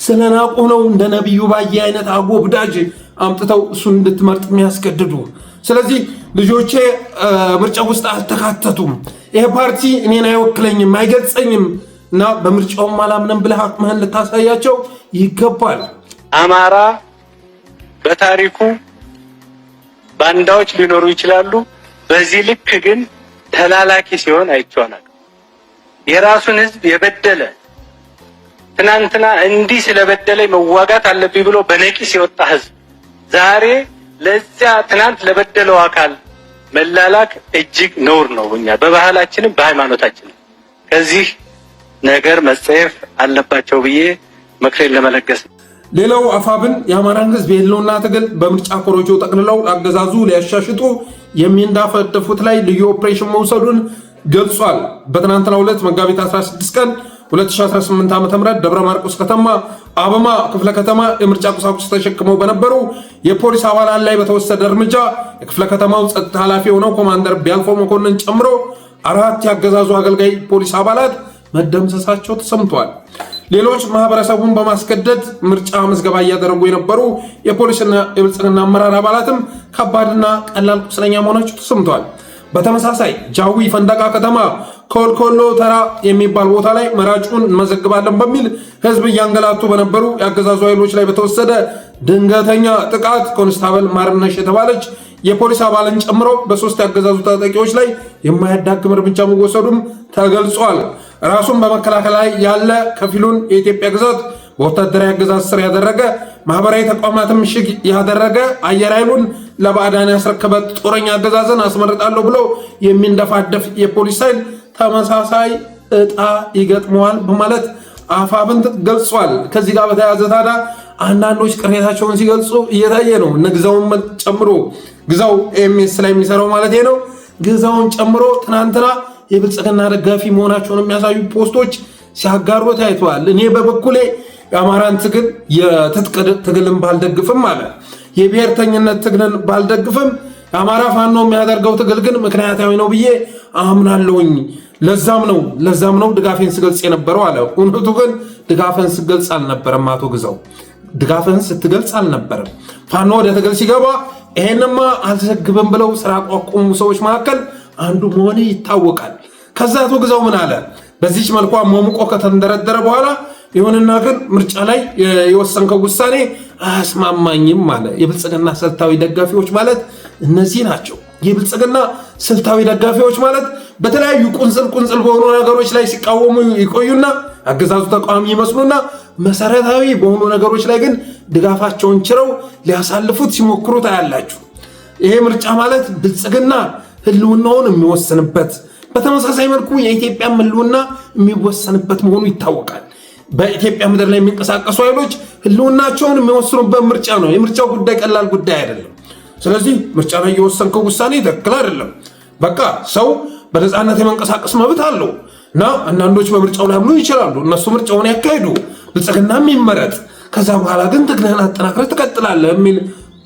ስለናቁ ነው እንደ ነብዩ ባየ አይነት አጎብዳጅ አምጥተው እሱን እንድትመርጥ የሚያስገድዱ። ስለዚህ ልጆቼ ምርጫ ውስጥ አልተካተቱም። ይሄ ፓርቲ እኔን አይወክለኝም፣ አይገልጸኝም እና በምርጫውም አላምንም ብለህ አቅምህን ልታሳያቸው ይገባል። አማራ በታሪኩ ባንዳዎች ሊኖሩ ይችላሉ። በዚህ ልክ ግን ተላላኪ ሲሆን አይቻላል። የራሱን ህዝብ የበደለ ትናንትና እንዲህ ስለበደለ መዋጋት አለብኝ ብሎ በነቂስ የወጣ ህዝብ ዛሬ ለዚያ ትናንት ለበደለው አካል መላላክ እጅግ ነውር ነው። እኛ በባህላችንም በሃይማኖታችንም ከዚህ ነገር መጸየፍ አለባቸው ብዬ ምክሬን ለመለገስ። ሌላው አፋብን የአማራን ህዝብ የህልውና ትግል በምርጫ ኮሮጆ ጠቅልለው አገዛዙ ሊያሻሽጡ የሚንዳፈደፉት ላይ ልዩ ኦፕሬሽን መውሰዱን ገልጿል። በትናንትናው ዕለት መጋቢት 16 ቀን 2018 ዓ.ም ደብረ ማርቆስ ከተማ አበማ ክፍለ ከተማ የምርጫ ቁሳቁስ ተሸክመው በነበሩ የፖሊስ አባላት ላይ በተወሰደ እርምጃ የክፍለ ከተማው ጸጥታ ኃላፊ የሆነው ኮማንደር ቢያልፎ መኮንን ጨምሮ 4 ያገዛዙ አገልጋይ ፖሊስ አባላት መደምሰሳቸው ተሰምቷል። ሌሎች ማህበረሰቡን በማስገደድ ምርጫ ምዝገባ እያደረጉ የነበሩ የፖሊስና የብልጽግና አመራር አባላትም ከባድና ቀላል ቁስለኛ መሆናቸው ተሰምቷል። በተመሳሳይ ጃዊ ፈንዳቃ ከተማ ኮልኮሎ ተራ የሚባል ቦታ ላይ መራጩን እንመዘግባለን በሚል ህዝብ እያንገላቱ በነበሩ የአገዛዙ ኃይሎች ላይ በተወሰደ ድንገተኛ ጥቃት ኮንስታብል ማርነሽ የተባለች የፖሊስ አባልን ጨምሮ በ3 ያገዛዙ ታጣቂዎች ላይ የማያዳግም እርምጃ መወሰዱም ተገልጿል። ራሱን በመከላከል ላይ ያለ ከፊሉን የኢትዮጵያ ግዛት በወታደራዊ አገዛዝ ስር ያደረገ ማህበራዊ ተቋማትን ምሽግ ያደረገ አየር ኃይሉን ለባዕዳን ያስረከበ ጦረኛ አገዛዝን አስመርጣለሁ ብሎ የሚንደፋደፍ የፖሊስ ኃይል ተመሳሳይ እጣ ይገጥመዋል በማለት አፋብን ገልጿል። ከዚህ ጋር በተያያዘ ታዲያ አንዳንዶች ቅሬታቸውን ሲገልጹ እየታየ ነው። ግዛውን ጨምሮ ግዛው ኤምኤስ ላይ የሚሰራው ማለት ነው። ግዛውን ጨምሮ ትናንትና የብልጽግና ደጋፊ መሆናቸውን የሚያሳዩ ፖስቶች ሲያጋሩ ታይተዋል። እኔ በበኩሌ የአማራን ትግል የትጥቅ ትግልን ባልደግፍም አለ የብሔርተኝነት ትግልን ባልደግፍም የአማራ ፋኖ የሚያደርገው ትግል ግን ምክንያታዊ ነው ብዬ አምናለሁኝ። ለዛም ነው ድጋፌን ስገልጽ የነበረው አለ። እውነቱ ግን ድጋፍን ስገልጽ አልነበረም። አቶ ግዛው ድጋፍን ስትገልጽ አልነበረም። ፋኖ ወደ ትግል ሲገባ ይሄንማ አልዘግብም ብለው ስራ አቋቁሙ ሰዎች መካከል አንዱ መሆኑ ይታወቃል። ከዛ አቶ ግዛው ምን አለ? በዚህች መልኩ ሞሙቆ ከተንደረደረ በኋላ ይሁንና ግን ምርጫ ላይ የወሰንከው ውሳኔ አያስማማኝም ማለት የብልጽግና ስልታዊ ደጋፊዎች ማለት እነዚህ ናቸው። የብልጽግና ስልታዊ ደጋፊዎች ማለት በተለያዩ ቁንጽል በሆኑ ነገሮች ላይ ሲቃወሙ ይቆዩና አገዛዙ ተቃዋሚ ይመስሉና መሰረታዊ በሆኑ ነገሮች ላይ ግን ድጋፋቸውን ችረው ሊያሳልፉት ሲሞክሩ ታያላችሁ። ይሄ ምርጫ ማለት ብልጽግና ህልውናውን የሚወሰንበት በተመሳሳይ መልኩ የኢትዮጵያ ህልውና የሚወሰንበት መሆኑ ይታወቃል። በኢትዮጵያ ምድር ላይ የሚንቀሳቀሱ ኃይሎች ህልውናቸውን የሚወስኑበት ምርጫ ነው። የምርጫው ጉዳይ ቀላል ጉዳይ አይደለም። ስለዚህ ምርጫ ላይ የወሰንከው ውሳኔ ትክክል አይደለም። በቃ ሰው በነፃነት የመንቀሳቀስ መብት አለው እና አንዳንዶች በምርጫው ላይምሉ ይችላሉ። እነሱ ምርጫውን ያካሂዱ፣ ብልጽግናም ይመረጥ፣ ከዛ በኋላ ግን ትግልህን አጠናክረህ ትቀጥላለህ የሚል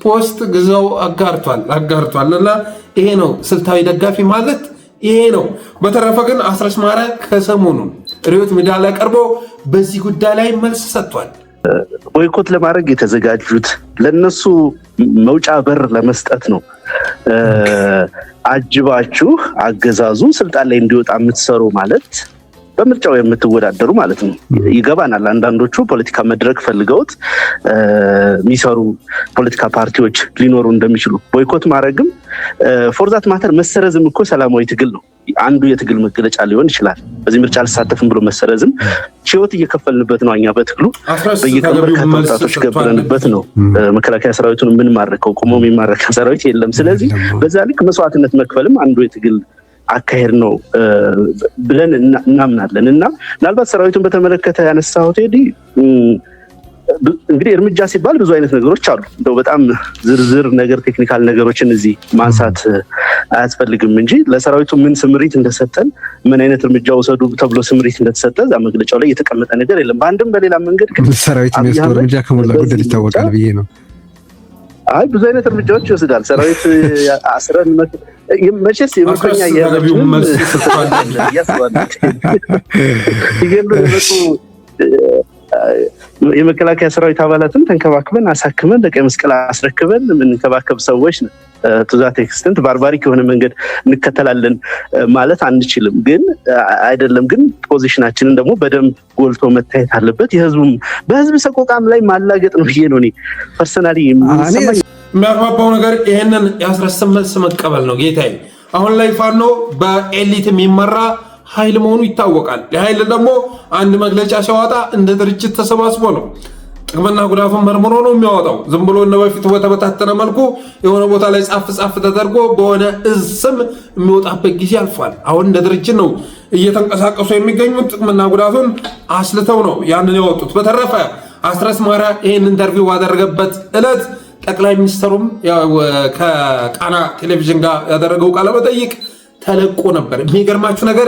ፖስት ግዛው አጋርቷል እና ይሄ ነው ስልታዊ ደጋፊ ማለት ይሄ ነው። በተረፈ ግን አስረስ ማረ ከሰሞኑን ሪዮት ሚዲያ ላይ ቀርቦ በዚህ ጉዳይ ላይ መልስ ሰጥቷል። ቦይኮት ለማድረግ የተዘጋጁት ለነሱ መውጫ በር ለመስጠት ነው። አጅባችሁ አገዛዙ ስልጣን ላይ እንዲወጣ የምትሰሩ ማለት በምርጫው የምትወዳደሩ ማለት ነው። ይገባናል። አንዳንዶቹ ፖለቲካ መድረክ ፈልገውት የሚሰሩ ፖለቲካ ፓርቲዎች ሊኖሩ እንደሚችሉ ቦይኮት ማድረግም ፎርዛት ማተር መሰረዝም እኮ ሰላማዊ ትግል ነው። አንዱ የትግል መገለጫ ሊሆን ይችላል። በዚህ ምርጫ አልሳተፍም ብሎ መሰረዝም ህይወት እየከፈልንበት ነው። እኛ በትግሉ በየቀኑ በርካታ ወጣቶች ገብረንበት ነው። መከላከያ ሰራዊቱን የምንማርከው ቆሞ የሚማረክ ሰራዊት የለም። ስለዚህ በዛ ልክ መስዋዕትነት መክፈልም አንዱ የትግል አካሄድ ነው ብለን እናምናለን። እና ምናልባት ሰራዊቱን በተመለከተ ያነሳው ቴዲ እንግዲህ እርምጃ ሲባል ብዙ አይነት ነገሮች አሉ። እንደው በጣም ዝርዝር ነገር ቴክኒካል ነገሮችን እዚህ ማንሳት አያስፈልግም እንጂ ለሰራዊቱ ምን ስምሪት እንደሰጠን ምን አይነት እርምጃ ወሰዱ ተብሎ ስምሪት እንደተሰጠ እዛ መግለጫው ላይ የተቀመጠ ነገር የለም። በአንድም በሌላ መንገድ ግን ሰራዊት የሚወስደው እርምጃ ከሞላ ጎደል ይታወቃል ብዬ ነው። አይ ብዙ አይነት እርምጃዎች ይወስዳል ሰራዊት። አስረን መቼስ የምርኮኛ የመከላከያ ሰራዊት አባላትን ተንከባክበን አሳክመን ለቀይ መስቀል አስረክበን የምንከባከብ ሰዎች ነው። ቱዛት ኤክስተንት ባርባሪክ የሆነ መንገድ እንከተላለን ማለት አንችልም። ግን አይደለም ግን ፖዚሽናችንን ደግሞ በደንብ ጎልቶ መታየት አለበት። በህዝብ ሰቆቃም ላይ ማላገጥ ነው ብዬ ነው እኔ ፐርሰናሊ የሚያግባባው ነገር ይሄንን ያስረስም መልስ መቀበል ነው። ጌታዬ አሁን ላይ ፋኖ በኤሊት የሚመራ ኃይል መሆኑ ይታወቃል። የኃይል ደግሞ አንድ መግለጫ ሲያወጣ እንደ ድርጅት ተሰባስቦ ነው ጥቅምና ጉዳቱን መርምሮ ነው የሚያወጣው። ዝም ብሎ እነ በፊቱ በተበታተነ መልኩ የሆነ ቦታ ላይ ጻፍ ተደርጎ በሆነ ስም የሚወጣበት ጊዜ አልፏል። አሁን እንደ ድርጅት ነው እየተንቀሳቀሱ የሚገኙት። ጥቅምና ጉዳቱን አስልተው ነው ያንን ያወጡት። በተረፈ አስረስ ማረ ይህን ኢንተርቪው ባደረገበት ዕለት ጠቅላይ ሚኒስትሩም ከቃና ቴሌቪዥን ጋር ያደረገው ቃለመጠይቅ ተለቆ ነበር። የሚገርማችሁ ነገር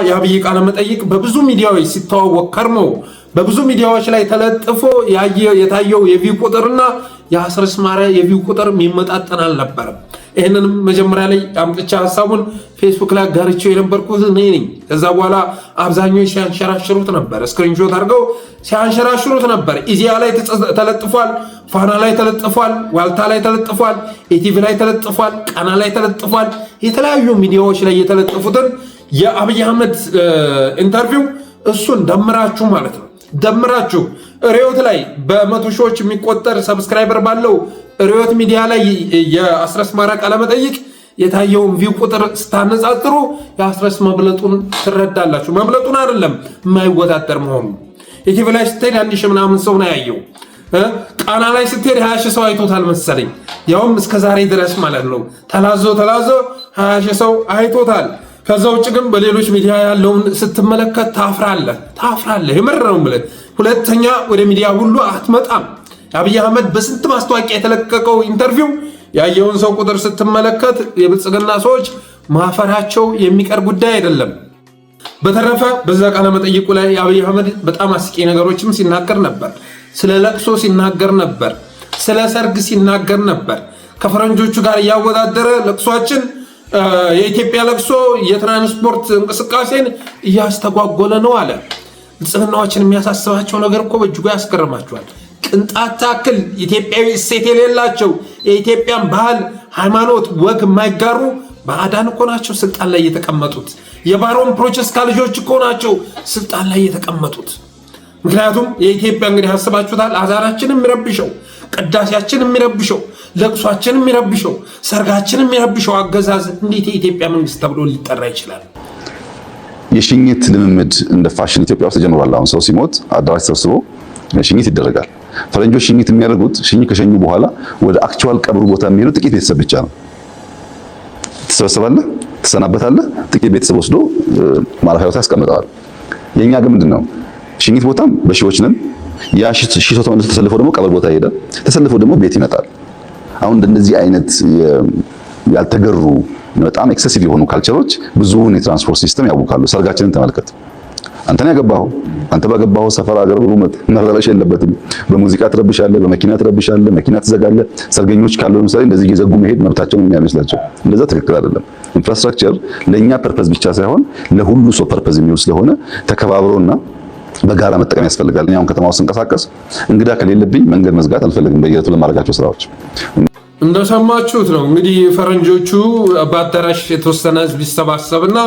የአብይ ቃለመጠይቅ በብዙ ሚዲያዎች ሲተዋወቅ ከርሞ በብዙ ሚዲያዎች ላይ ተለጥፎ የታየው የቪው ቁጥርና የአስረስ ማረ የቪው ቁጥር የሚመጣጠን አልነበረም። ይህንንም መጀመሪያ ላይ አምጥቻ ሀሳቡን ፌስቡክ ላይ ጋርቼው የነበርኩት እኔ ነኝ። ከዛ በኋላ አብዛኞች ሲያንሸራሽሩት ነበር፣ ስክሪንሾት አድርገው ሲያንሸራሽሩት ነበር። ኢዜአ ላይ ተለጥፏል፣ ፋና ላይ ተለጥፏል፣ ዋልታ ላይ ተለጥፏል፣ ኢቲቪ ላይ ተለጥፏል፣ ቃና ላይ ተለጥፏል። የተለያዩ ሚዲያዎች ላይ የተለጠፉትን የአብይ አህመድ ኢንተርቪው እሱን ደምራችሁ ማለት ነው ደምራችሁ ሪዮት ላይ በመቶ ሺዎች የሚቆጠር ሰብስክራይበር ባለው ሪዮት ሚዲያ ላይ የአስረስ ማረ ቃለመጠይቅ የታየውን ቪው ቁጥር ስታነጻጽሩ የአስረስ መብለጡን ትረዳላችሁ። መብለጡን አይደለም የማይወዳደር መሆኑ። ኢቲቪ ላይ ስትሄድ 1000 ምናምን ሰው ነው ያየው። ቃና ላይ ስትሄድ 20,000 ሰው አይቶታል መሰለኝ፣ ያውም እስከዛሬ ድረስ ማለት ነው። ተላዞ 20,000 ሰው አይቶታል። ከዛ ውጭ ግን በሌሎች ሚዲያ ያለውን ስትመለከት ታፍራለህ። የምር ነው የምልህ። ሁለተኛ ወደ ሚዲያ ሁሉ አትመጣም። አብይ አህመድ በስንት ማስታወቂያ የተለቀቀው ኢንተርቪው ያየውን ሰው ቁጥር ስትመለከት የብልጽግና ሰዎች ማፈራቸው የሚቀር ጉዳይ አይደለም። በተረፈ በዛ ቃለ መጠይቁ ላይ አብይ አህመድ በጣም አስቂ ነገሮችም ሲናገር ነበር። ስለ ለቅሶ ሲናገር ነበር፣ ስለ ሰርግ ሲናገር ነበር። ከፈረንጆቹ ጋር እያወዳደረ ለቅሷችን የኢትዮጵያ ለቅሶ የትራንስፖርት እንቅስቃሴን እያስተጓጎለ ነው አለ። ብልጽግናዎችን የሚያሳስባቸው ነገር እኮ በእጅጉ ያስገርማቸዋል። ቅንጣት ታክል ኢትዮጵያዊ እሴት የሌላቸው የኢትዮጵያን ባህል፣ ሃይማኖት፣ ወግ የማይጋሩ ባዕዳን እኮ ናቸው ስልጣን ላይ የተቀመጡት። የባሮን ፕሮቸስካ ልጆች እኮ ናቸው ስልጣን ላይ የተቀመጡት። ምክንያቱም የኢትዮጵያ እንግዲህ አስባችሁታል፣ አዛናችን የሚረብሸው፣ ቅዳሴያችን የሚረብሸው፣ ለቅሷችን የሚረብሸው፣ ሰርጋችን የሚረብሸው አገዛዝ እንዴት የኢትዮጵያ መንግስት ተብሎ ሊጠራ ይችላል? የሽኝት ልምምድ እንደ ፋሽን ኢትዮጵያ ውስጥ ተጀምሯል። አሁን ሰው ሲሞት አዳራሽ ተሰብስቦ ሽኝት ይደረጋል። ፈረንጆች ሽኝት የሚያደርጉት ከሸኙ በኋላ ወደ አክቹዋል ቀብሩ ቦታ የሚሄዱ ጥቂት ቤተሰብ ብቻ ነው። ትሰበሰባለህ፣ ትሰናበታለህ፣ ጥቂት ቤተሰብ ወስዶ ማረፊያ ቦታ ያስቀምጠዋል። የኛ ግን ምንድነው ሽኝት ቦታም በሺዎች ነን። ያ ሺህ ሰው ተሰልፎ ደግሞ ቀብር ቦታ ይሄዳል፣ ተሰልፎ ደግሞ ቤት ይመጣል። አሁን እንደዚህ አይነት ያልተገሩ በጣም ኤክሰሲቭ የሆኑ ካልቸሮች ብዙውን የትራንስፖርት ሲስተም ያውካሉ። ሰርጋችንን ተመልከት። አንተን ያገባው አንተ ባገባው ሰፈር ሀገር ሩመት መረበሽ የለበትም። በሙዚቃ ትረብሻለህ፣ በመኪና ትረብሻለህ፣ መኪና ትዘጋለህ። ሰርገኞች ካሉ ለምሳሌ እንደዚህ እየዘጉ መሄድ መብታቸው ነው የሚመስላቸው። እንደዛ ትክክል አይደለም። ኢንፍራስትራክቸር ለኛ ፐርፐዝ ብቻ ሳይሆን ለሁሉ ሰው ፐርፐዝ የሚውል ስለሆነ ተከባብሮና በጋራ መጠቀም ያስፈልጋል። እኔ አሁን ከተማ ውስጥ እንቀሳቀስ እንግዳ ከሌለብኝ መንገድ መዝጋት አልፈልግም። በየዕለቱ ለማድረጋቸው ስራዎች እንደሰማችሁት ነው እንግዲህ ፈረንጆቹ በአዳራሽ የተወሰነ ህዝብ ይሰባሰብና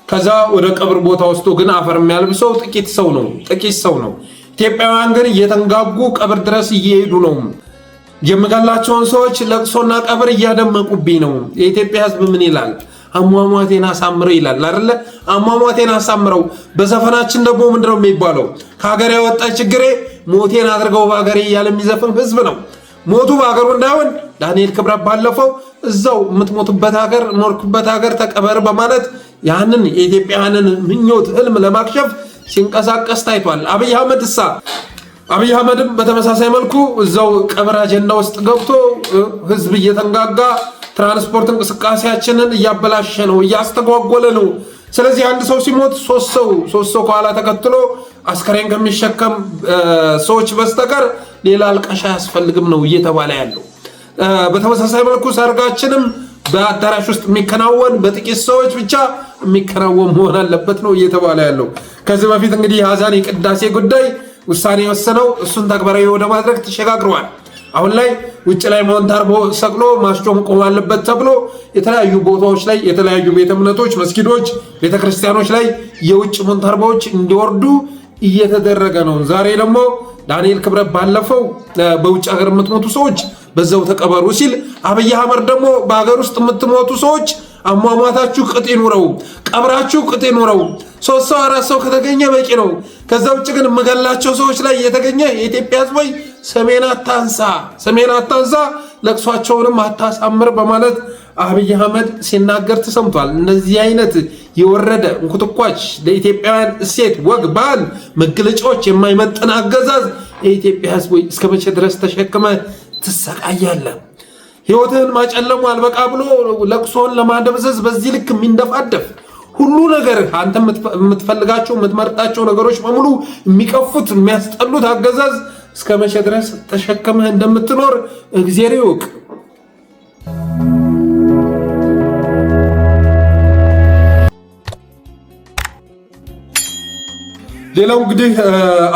ከዛ ወደ ቀብር ቦታ ወስዶ ግን አፈር የሚያልብሰው ጥቂት ሰው ነው። ኢትዮጵያውያን ግን እየተንጋጉ ቀብር ድረስ እየሄዱ ነው። የምገላቸውን ሰዎች ለቅሶና ቀብር እያደመቁብኝ ነው። የኢትዮጵያ ህዝብ ምን ይላል? አሟሟቴን አሳምረው ይላል አይደለ? አሟሟቴን አሳምረው። በዘፈናችን ደግሞ ምንድነው የሚባለው? ከሀገር ያወጣ ችግሬ ሞቴን አድርገው በሀገሬ እያለ የሚዘፍን ህዝብ ነው። ሞቱ በሀገሩ እንዳይሆን ዳንኤል ክብረት ባለፈው እዛው የምትሞቱበት ሀገር ኖርኩበት ሀገር ተቀበር በማለት ያንን የኢትዮጵያውያንን ምኞት ህልም ለማክሸፍ ሲንቀሳቀስ ታይቷል። አብይ አህመድም በተመሳሳይ መልኩ እዛው ቀብር አጀንዳ ውስጥ ገብቶ ህዝብ እየተንጋጋ ትራንስፖርት እንቅስቃሴያችንን እያበላሸ ነው፣ እያስተጓጎለ ነው። ስለዚህ አንድ ሰው ሲሞት ሶስት ሰው ከኋላ ተከትሎ አስከሬን ከሚሸከም ሰዎች በስተቀር ሌላ አልቃሽ አያስፈልግም ነው እየተባለ ያለው። በተመሳሳይ መልኩ ሰርጋችንም በአዳራሽ ውስጥ የሚከናወን በጥቂት ሰዎች ብቻ የሚከናወን መሆን አለበት ነው እየተባለ ያለው። ከዚህ በፊት እንግዲህ የአዛን የቅዳሴ ጉዳይ ውሳኔ ወሰነው እሱን ተግባራዊ ወደ ማድረግ ተሸጋግረዋል። አሁን ላይ ውጭ ላይ ሞንታርቦ ሰቅሎ ማስጮም ቆም አለበት ተብሎ የተለያዩ ቦታዎች ላይ የተለያዩ ቤተ እምነቶች፣ መስጊዶች፣ ቤተክርስቲያኖች ላይ የውጭ ሞንታርቦዎች እንዲወርዱ እየተደረገ ነው። ዛሬ ደግሞ ዳንኤል ክብረት ባለፈው በውጭ ሀገር የምትሞቱ ሰዎች በዛው ተቀበሩ ሲል፣ አብይ አህመድ ደግሞ በሀገር ውስጥ የምትሞቱ ሰዎች አሟሟታችሁ ቅጥ ይኑረው፣ ቀብራችሁ ቅጥ ይኑረው፣ 3 ሰው 4 ሰው ከተገኘ በቂ ነው። ከዛ ውጭ ግን የምገላቸው ሰዎች ላይ የተገኘ የኢትዮጵያ ሕዝብ ወይ ሰሜን አታንሳ፣ ለቅሷቸውንም አታሳምር በማለት አብይ አህመድ ሲናገር ተሰምቷል። እነዚህ አይነት የወረደ እንኩትኳች ለኢትዮጵያውያን እሴት፣ ወግ፣ ባህል መገለጫዎች የማይመጥን አገዛዝ የኢትዮጵያ ሕዝብ ወይ እስከ መቼ ድረስ ተሸክመ ትሰቃያለህ? ህይወትህን ማጨለሙ አልበቃ ብሎ ለቅሶን ለማደብዘዝ በዚህ ልክ የሚንደፋደፍ ሁሉ ነገር አንተ የምትፈልጋቸው የምትመርጣቸው ነገሮች በሙሉ የሚቀፉት የሚያስጠሉት አገዛዝ እስከ መቼ ድረስ ተሸክመህ እንደምትኖር እግዚአብሔር ይወቅ። ሌላው እንግዲህ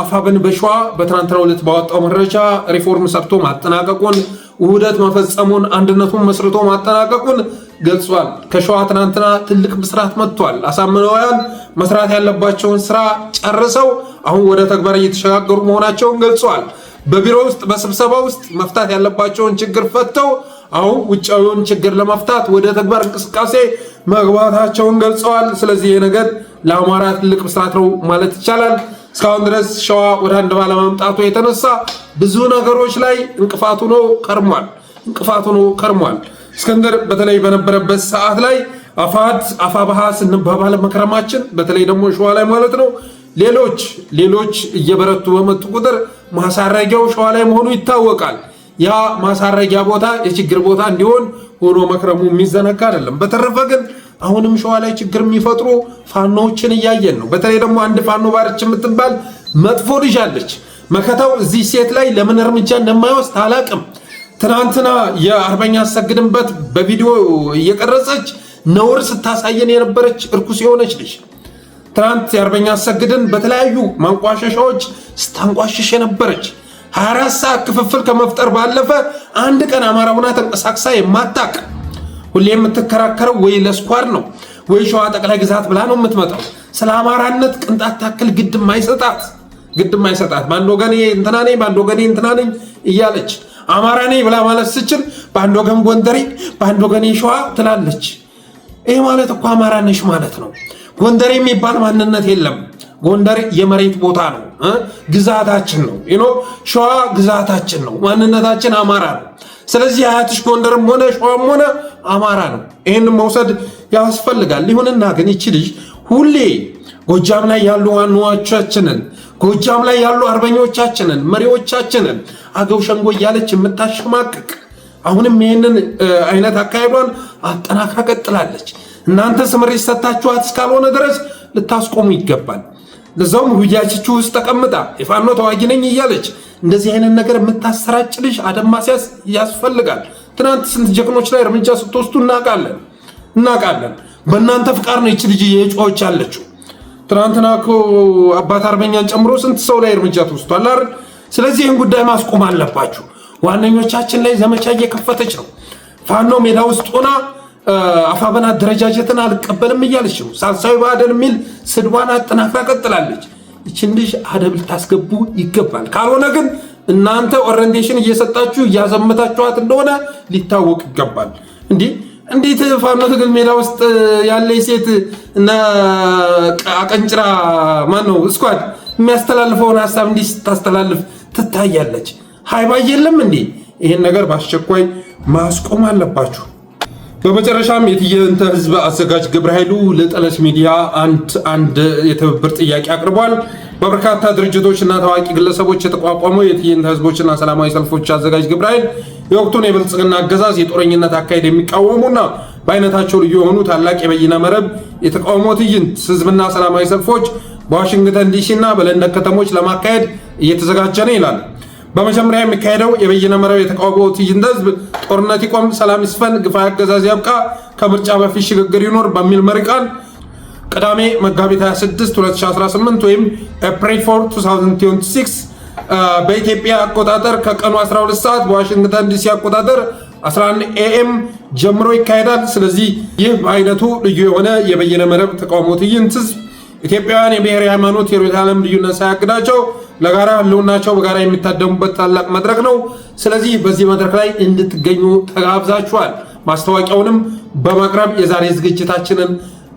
አፋብን በሸዋ በትናንትናው ዕለት ባወጣው መረጃ ሪፎርም ሰርቶ ማጠናቀቁን፣ ውህደት መፈጸሙን፣ አንድነቱን መስርቶ ማጠናቀቁን ገልጿል። ከሸዋ ትናንትና ትልቅ ምስራት መጥቷል። አሳምነውያን መስራት ያለባቸውን ስራ ጨርሰው አሁን ወደ ተግባር እየተሸጋገሩ መሆናቸውን ገልጿል። በቢሮ ውስጥ በስብሰባ ውስጥ መፍታት ያለባቸውን ችግር ፈተው አሁን ውጫዊውን ችግር ለመፍታት ወደ ተግባር እንቅስቃሴ መግባታቸውን ገልጸዋል። ስለዚህ ይህ ነገር ለአማራ ትልቅ ምስራት ነው ማለት ይቻላል። እስካሁን ድረስ ሸዋ ወደ አንድ ባለመምጣቱ የተነሳ ብዙ ነገሮች ላይ እንቅፋት ሆኖ ከርሟል። እስክንድር በተለይ በነበረበት ሰዓት ላይ አፋብሃ ስንባባል መክረማችን በተለይ ደግሞ ሸዋ ላይ ማለት ነው ሌሎች እየበረቱ በመጡ ቁጥር ማሳረጊያው ሸዋ ላይ መሆኑ ይታወቃል። ያ ማሳረጊያ ቦታ የችግር ቦታ እንዲሆን ሆኖ መክረሙ የሚዘነጋ አይደለም። በተረፈ ግን አሁንም ሸዋ ላይ ችግር የሚፈጥሩ ፋኖዎችን እያየን ነው። በተለይ ደግሞ አንድ ፋኖ ባርች የምትባል መጥፎ ልጅ አለች። መከታው እዚህ ሴት ላይ ለምን እርምጃ እንደማይወስድ አላቅም። ትናንትና የአርበኛ አሰግድንበት በቪዲዮ እየቀረጸች ነውር ስታሳየን የነበረች እርኩስ የሆነች ልጅ ትናንት የአርበኛ አሰግድን በተለያዩ ማንቋሸሻዎች ስታንቋሸሽ የነበረች 24 ሰዓት ክፍፍል ከመፍጠር ባለፈ አንድ ቀን አማራ ሆና ተንቀሳቅሳ የማታቅ ሁሌ የምትከራከረው ወይ ለስኳር ነው ወይ ሸዋ ጠቅላይ ግዛት ብላ ነው የምትመጣው። ስለ አማራነት ቅንጣት ታክል ግድ ማይሰጣት ግድም አይሰጣት። በአንድ ወገኔ እንትና ነኝ፣ በአንድ ወገኔ እንትና ነኝ እያለች አማራ ነኝ ብላ ማለት ስችል በአንድ ወገን ጎንደሬ፣ በአንድ ወገኔ ሸዋ ትላለች። ይህ ማለት እኮ አማራ ነሽ ማለት ነው። ጎንደሬ የሚባል ማንነት የለም። ጎንደር የመሬት ቦታ ነው፣ ግዛታችን ነው። ሸዋ ግዛታችን ነው፣ ማንነታችን አማራ ነው። ስለዚህ አያትሽ ጎንደርም ሆነ ሸዋም ሆነ አማራ ነው። ይህን መውሰድ ያስፈልጋል። ይሁንና ግን ይቺ ልጅ ሁሌ ጎጃም ላይ ያሉ ዋናዎቻችንን፣ ጎጃም ላይ ያሉ አርበኞቻችንን፣ መሪዎቻችንን አገው ሸንጎ እያለች የምታሸማቅቅ አሁንም ይህንን አይነት አካሄዷን አጠናክራ ቀጥላለች። እናንተ ስምሪት ሰጥታችኋት እስካልሆነ ድረስ ልታስቆሙ ይገባል። ለዛውም ሁያችቹ ውስጥ ተቀምጣ የፋኖ ተዋጊ ነኝ እያለች እንደዚህ አይነት ነገር የምታሰራጭ ልጅ አደም ማስያዝ ያስፈልጋል። ትናንት ስንት ጀግኖች ላይ እርምጃ ስትወስዱ እናውቃለን። በእናንተ ፍቃድ ነው ይች ልጅ የጮች ያለችው። ትናንትና እኮ አባት አርበኛን ጨምሮ ስንት ሰው ላይ እርምጃ ተወስዷል አይደል? ስለዚህ ይህን ጉዳይ ማስቆም አለባችሁ። ዋነኞቻችን ላይ ዘመቻ እየከፈተች ነው። ፋኖ ሜዳ ውስጥ ሆና አፋበና አደረጃጀትን አልቀበልም እያለች ነው። ሳልሳዊ ባደል የሚል ስድቧን አጠናክራ ቀጥላለች። ይችን ልጅ አደብ ልታስገቡ ይገባል። ካልሆነ ግን እናንተ ኦሪንቴሽን እየሰጣችሁ እያዘመታችኋት እንደሆነ ሊታወቅ ይገባል። እንዴት ፋኖ ትግል ሜዳ ውስጥ ያለ ሴት እና አቀንጭራ ማነው ስኳድ የሚያስተላልፈውን ሀሳብ እንዲህ ስታስተላልፍ ትታያለች። ሃይባ የለም እንዴ? ይሄን ነገር በአስቸኳይ ማስቆም አለባችሁ። በመጨረሻም የትዕይንተ ህዝብ አዘጋጅ ግብረ ኃይሉ ለጠለስ ሚዲያ አንድ የትብብር ጥያቄ አቅርቧል። በበርካታ ድርጅቶችና ታዋቂ ግለሰቦች የተቋቋመው የትዕይንተ ህዝቦችና ሰላማዊ ሰልፎች አዘጋጅ ግብረ ኃይል የወቅቱን የብልጽግና አገዛዝ የጦረኝነት አካሄድ የሚቃወሙና በአይነታቸው ልዩ የሆኑ ታላቅ የበይነ መረብ የተቃውሞ ትዕይንት ህዝብና ሰላማዊ ሰልፎች በዋሽንግተን ዲሲ እና በለንደን ከተሞች ለማካሄድ እየተዘጋጀ ነው ይላል። በመጀመሪያ የሚካሄደው የበይነ መረብ የተቃውሞ ትዕይንተ ህዝብ ጦርነት ይቆም፣ ሰላም ይስፈን፣ ግፋዊ አገዛዝ ያብቃ፣ ከምርጫ በፊት ሽግግር ይኖር በሚል መሪ ቃል ቅዳሜ መጋቢት 26 2018 ወይም ኤፕሪል 4 2026 በኢትዮጵያ አቆጣጠር ከቀኑ 12 ሰዓት በዋሽንግተን ዲሲ አቆጣጠር 11 AM ጀምሮ ይካሄዳል። ስለዚህ ይህ በአይነቱ ልዩ የሆነ የበይነ መረብ ተቃውሞ ትዕይንተ ህዝብ ኢትዮጵያውያን የብሔር፣ ሃይማኖት፣ የርዕዮተ ዓለም ልዩነት ሳያግዳቸው ለጋራ ህልውናቸው በጋራ የሚታደሙበት ታላቅ መድረክ ነው። ስለዚህ በዚህ መድረክ ላይ እንድትገኙ ተጋብዛችኋል። ማስታወቂያውንም በማቅረብ የዛሬ ዝግጅታችንን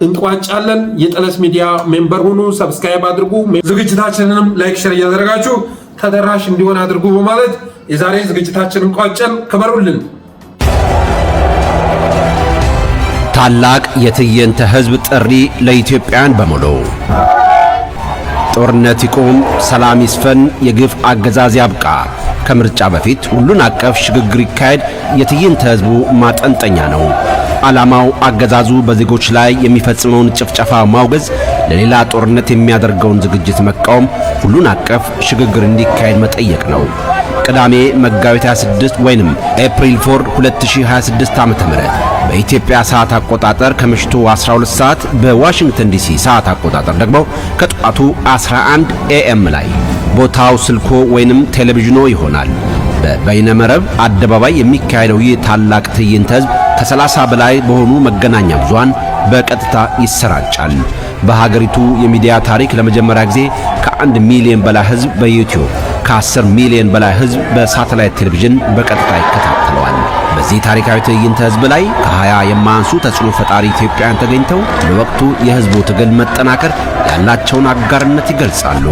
እንቋጫለን። የጠለስ ሚዲያ ሜምበር ሁኑ፣ ሰብስክራይብ አድርጉ፣ ዝግጅታችንንም ላይክ፣ ሼር እያደረጋችሁ ተደራሽ እንዲሆን አድርጉ በማለት የዛሬ ዝግጅታችንን ቋጨን። ክበሩልን። ታላቅ የትዕይንተ ህዝብ ጥሪ ለኢትዮጵያውያን በሙሉ ጦርነት ይቁም፣ ሰላም ይስፈን፣ የግፍ አገዛዝ ያብቃ፣ ከምርጫ በፊት ሁሉን አቀፍ ሽግግር ይካሄድ የትዕይንተ ህዝቡ ማጠንጠኛ ነው። ዓላማው አገዛዙ በዜጎች ላይ የሚፈጽመውን ጭፍጨፋ ማውገዝ፣ ለሌላ ጦርነት የሚያደርገውን ዝግጅት መቃወም፣ ሁሉን አቀፍ ሽግግር እንዲካሄድ መጠየቅ ነው። ቅዳሜ መጋቢት 26 ወይንም ኤፕሪል 4 2026 ዓ.ም በኢትዮጵያ ሰዓት አቆጣጠር ከምሽቱ 12 ሰዓት፣ በዋሽንግተን ዲሲ ሰዓት አቆጣጠር ደግሞ ከጠዋቱ 11 AM ላይ ቦታው ስልኮ ወይንም ቴሌቪዥኖ ይሆናል። በበይነ መረብ አደባባይ የሚካሄደው ይህ ታላቅ ትዕይንተ ህዝብ ከ30 በላይ በሆኑ መገናኛ ብዙሃን በቀጥታ ይሰራጫል። በሀገሪቱ የሚዲያ ታሪክ ለመጀመሪያ ጊዜ ከ1 ሚሊዮን በላይ ህዝብ በዩቲዩብ፣ ከ10 ሚሊዮን በላይ ህዝብ በሳተላይት ቴሌቪዥን በቀጥታ ይከታተለዋል። በዚህ ታሪካዊ ትዕይንተ ህዝብ ላይ ከ20 የማያንሱ ተጽዕኖ ፈጣሪ ኢትዮጵያውያን ተገኝተው ለወቅቱ የህዝቡ ትግል መጠናከር ያላቸውን አጋርነት ይገልጻሉ።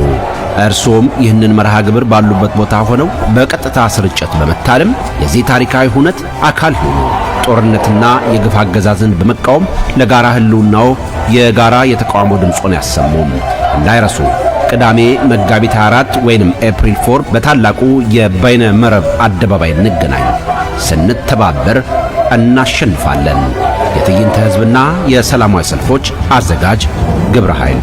እርሶም ይህንን መርሃ ግብር ባሉበት ቦታ ሆነው በቀጥታ ስርጭት በመታደም የዚህ ታሪካዊ ሁነት አካል ሆኑ። ጦርነትና የግፍ አገዛዝን በመቃወም ለጋራ ህልውናው የጋራ የተቃውሞ ድምጾን ያሰሙም። እንዳይረሱ ቅዳሜ መጋቢት 24 ወይንም ኤፕሪል 4 በታላቁ የበይነ መረብ አደባባይ እንገናኝ። ስንተባበር እናሸንፋለን። የትዕይንተ ህዝብና የሰላማዊ ሰልፎች አዘጋጅ ግብረ ኃይል